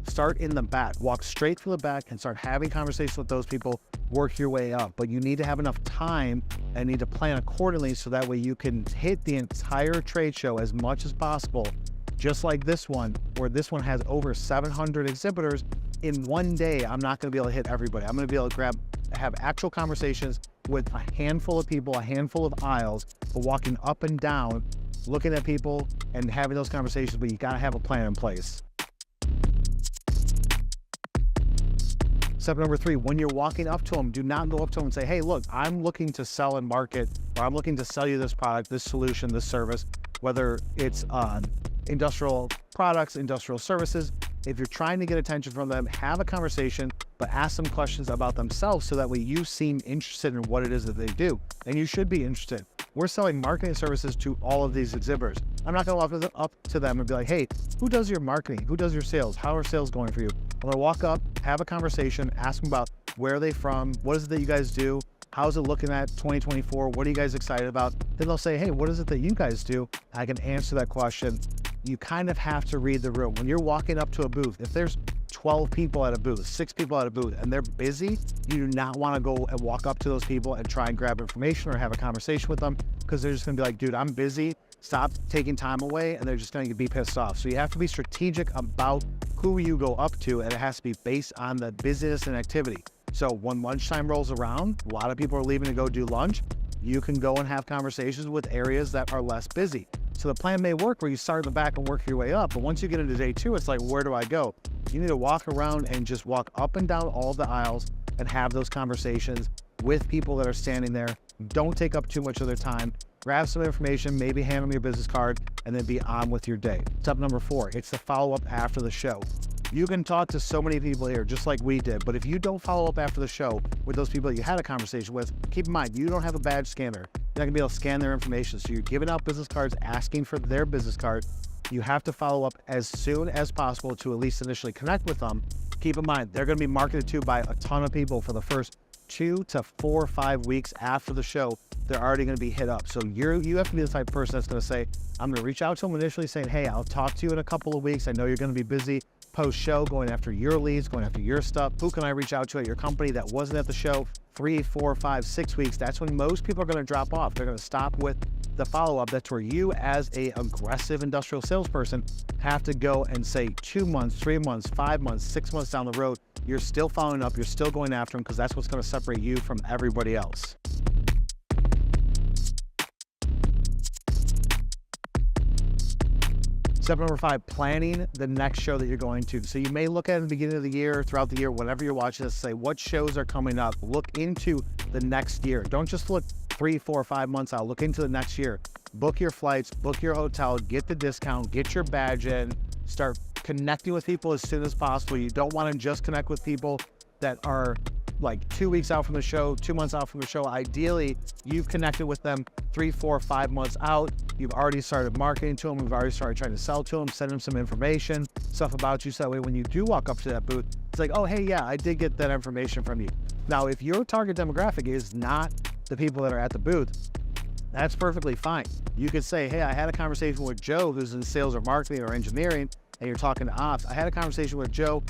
Start in the back, walk straight through the back and start having conversations with those people, work your way up. But you need to have enough time and need to plan accordingly so that way you can hit the entire trade show as much as possible. Just like this one, where this one has over 700 exhibitors. In one day, I'm not gonna be able to hit everybody. I'm gonna be able to have actual conversations with a handful of people, a handful of aisles, but walking up and down, looking at people and having those conversations, but you gotta have a plan in place. Step number three, when you're walking up to them, do not go up to them and say, hey, look, I'm looking to sell and market, or I'm looking to sell you this product, this solution, this service, whether it's industrial products, industrial services. If you're trying to get attention from them, have a conversation, but ask them questions about themselves so that way you seem interested in what it is that they do. And you should be interested. We're selling marketing services to all of these exhibitors. I'm not gonna walk up to them and be like, hey, who does your marketing? Who does your sales? How are sales going for you? I'm gonna walk up, have a conversation, ask them about where are they from, what is it that you guys do, how's it looking at 2024, what are you guys excited about? Then they'll say, hey, what is it that you guys do? I can answer that question. You kind of have to read the room. When you're walking up to a booth, if there's 12 people at a booth, 6 people at a booth, and they're busy, you do not want to go and walk up to those people and try and grab information or have a conversation with them, because they're just going to be like, dude, I'm busy, stop taking time away, and they're just going to be pissed off. So you have to be strategic about who you go up to, and it has to be based on the business and activity. So when lunchtime rolls around, a lot of people are leaving to go do lunch, you can go and have conversations with areas that are less busy. So the plan may work where you start in the back and work your way up, but once you get into day two, it's like, where do I go? You need to walk around and just walk up and down all the aisles and have those conversations with people that are standing there. Don't take up too much of their time. Grab some information, maybe hand them your business card, and then be on with your day. Step number 4, it's the follow-up after the show. You can talk to so many people here, just like we did, but if you don't follow up after the show with those people that you had a conversation with, keep in mind, you don't have a badge scanner. You're not gonna be able to scan their information. So you're giving out business cards, asking for their business card. You have to follow up as soon as possible to at least initially connect with them. Keep in mind, they're gonna be marketed to by a ton of people for the first 2 to 4 or 5 weeks after the show. They're already gonna be hit up. So you have to be the type of person that's gonna say, I'm gonna reach out to them initially saying, hey, I'll talk to you in a couple of weeks. I know you're gonna be busy. Post-show, going after your leads, going after your stuff. Who can I reach out to at your company that wasn't at the show? 3, 4, 5, 6 weeks. That's when most people are going to drop off. They're going to stop with the follow-up. That's where you, as a aggressive industrial salesperson, have to go and say 2 months, 3 months, 5 months, 6 months down the road, you're still following up, you're still going after them, because that's what's going to separate you from everybody else. Step number 5, planning the next show that you're going to. So you may look at it at the beginning of the year, throughout the year, whenever you're watching this, say what shows are coming up. Look into the next year. Don't just look 3, 4, 5 months out. Look into the next year. Book your flights, book your hotel, get the discount, get your badge in, start connecting with people as soon as possible. You don't want to just connect with people that are like 2 weeks out from the show, 2 months out from the show. Ideally, you've connected with them 3, 4, 5 months out. You've already started marketing to them. We've already started trying to sell to them, send them some information, stuff about you. So that way, when you do walk up to that booth, it's like, oh, hey, yeah, I did get that information from you. Now, if your target demographic is not the people that are at the booth, that's perfectly fine. You could say, hey, I had a conversation with Joe, who's in sales or marketing or engineering, and you're talking to ops. I had a conversation with Joe,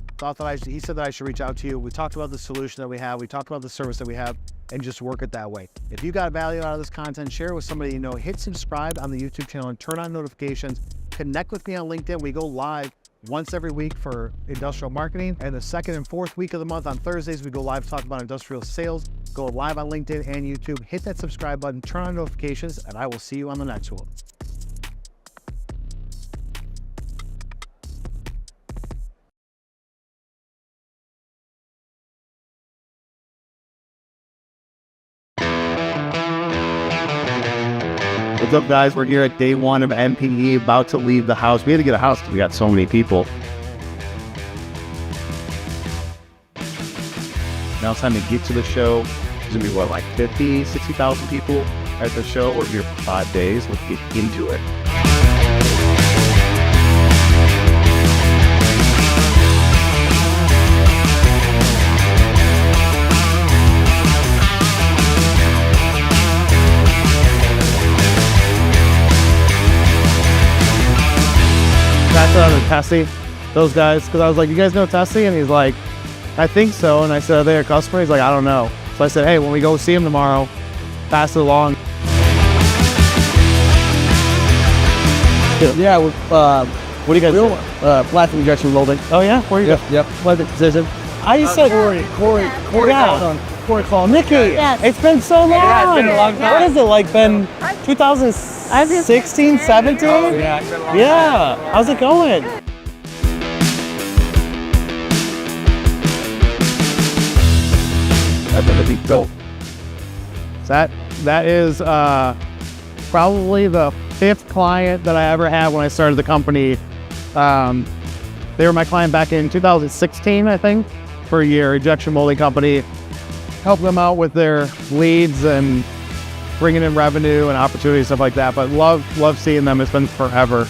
he said that I should reach out to you. We talked about the solution that we have. We talked about the service that we have, and just work it that way. If you got value out of this content, share it with somebody you know. Hit subscribe on the YouTube channel and turn on notifications. Connect with me on LinkedIn. We go live once every week for industrial marketing, and the 2nd and 4th week of the month on Thursdays, we go live talking about industrial sales. Go live on LinkedIn and YouTube. Hit that subscribe button, turn on notifications, and I will see you on the next one. What's up, guys? We're here at day 1 of MPE, about to leave the house. We had to get a house because we got so many people. Now it's time to get to the show. There's gonna be what, like 50, 60,000 people at the show. We're here for 5 days. Let's get into it. Tessie, those guys, because I was like, you guys know Tessie? And he's like, I think so. And I said, are they a customer? He's like, I don't know. So I said, hey, when we go see him tomorrow, pass it along. Yeah, what do you guys do? Plastic injection molding. Oh yeah? Where are you? Yep. What position? I just said Corey. Yeah. Corey call Nikki. Yes. It's been so long. Yeah, it's been a long time. What is it, like been 2016, 17? Oh, yeah, it's been a long time. How's it going? That's gonna be dope. That is probably the 5th client that I ever had when I started the company. They were my client back in 2016, I think, for a year. Injection molding company. Help them out with their leads and bringing in revenue and opportunities, stuff like that. But love seeing them. It's been forever.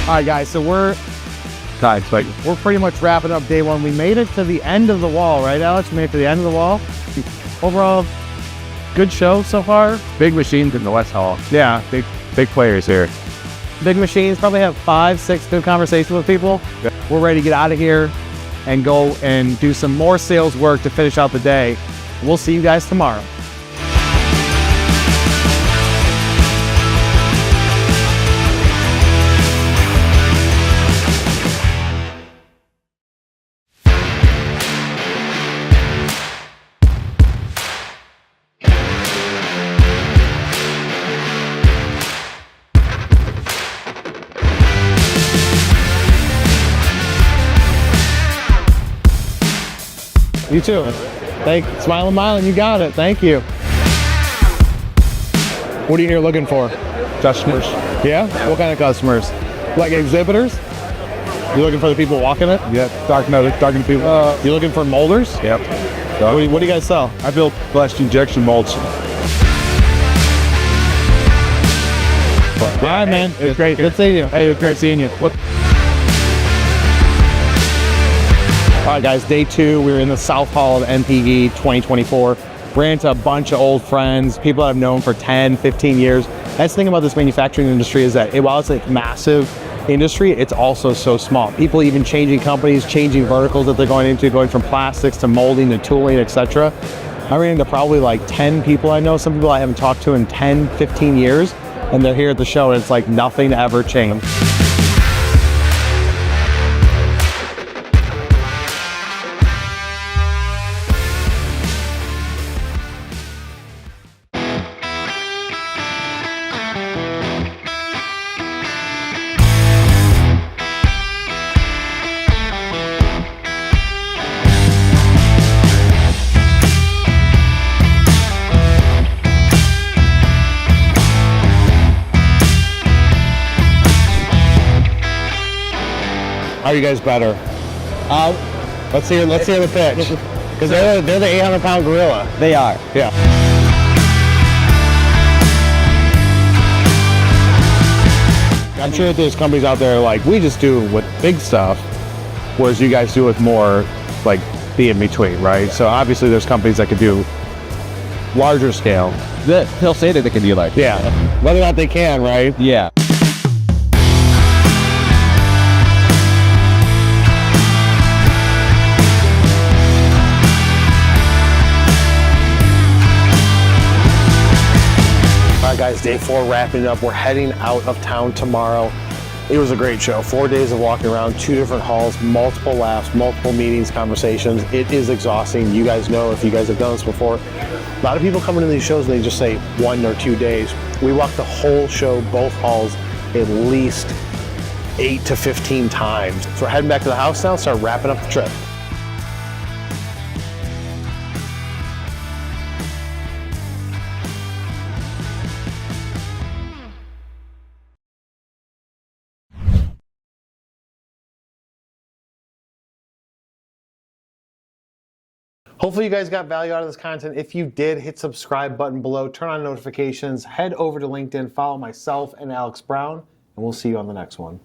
All right, guys, so we're pretty much wrapping up day 1. We made it to the end of the wall, right, Alex? We made it to the end of the wall. Overall, good show so far. Big machines in the West Hall. Yeah, big players here. Big machines, probably have 5, 6 good conversations with people. Yeah. We're ready to get out of here and go and do some more sales work to finish out the day. We'll see you guys tomorrow. You too. Smiling Milan, you got it. Thank you. What are you here looking for? Customers. Yeah? What kind of customers? Like exhibitors? You looking for the people walking it? Yeah, talking to people. You looking for molders? Yep. What do you guys sell? I build plastic injection molds. All right, man. It's great. Good seeing you. Hey, it was great seeing you. All right, guys, day 2. We're in the South Hall of MPE 2024. Ran into a bunch of old friends, people that I've known for 10, 15 years. That's the thing about this manufacturing industry is that while it's like massive industry, it's also so small. People even changing companies, changing verticals that they're going into, going from plastics to molding to tooling, etc. I ran into probably like 10 people I know, some people I haven't talked to in 10, 15 years, and they're here at the show, and it's like nothing ever changed. Are you guys better? Let's hear the pitch. Because they're the 800-pound gorilla. They are. Yeah. I'm sure that there's companies out there like we just do with big stuff, whereas you guys do with more like the in between, right? So obviously there's companies that could do larger scale. They'll say that they can do larger. Yeah. Whether or not they can, right? Yeah. All right, guys, day 4 wrapping up. We're heading out of town tomorrow. It was a great show. 4 days of walking around, 2 different halls, multiple laughs, multiple meetings, conversations. It is exhausting. You guys know if you guys have done this before. A lot of people come into these shows and they just say 1 or 2 days. We walked the whole show, both halls, at least 8 to 15 times. So we're heading back to the house now, start wrapping up the trip. Hopefully you guys got value out of this content. If you did, hit subscribe button below, turn on notifications, head over to LinkedIn, follow myself and Alex Brown, and we'll see you on the next one.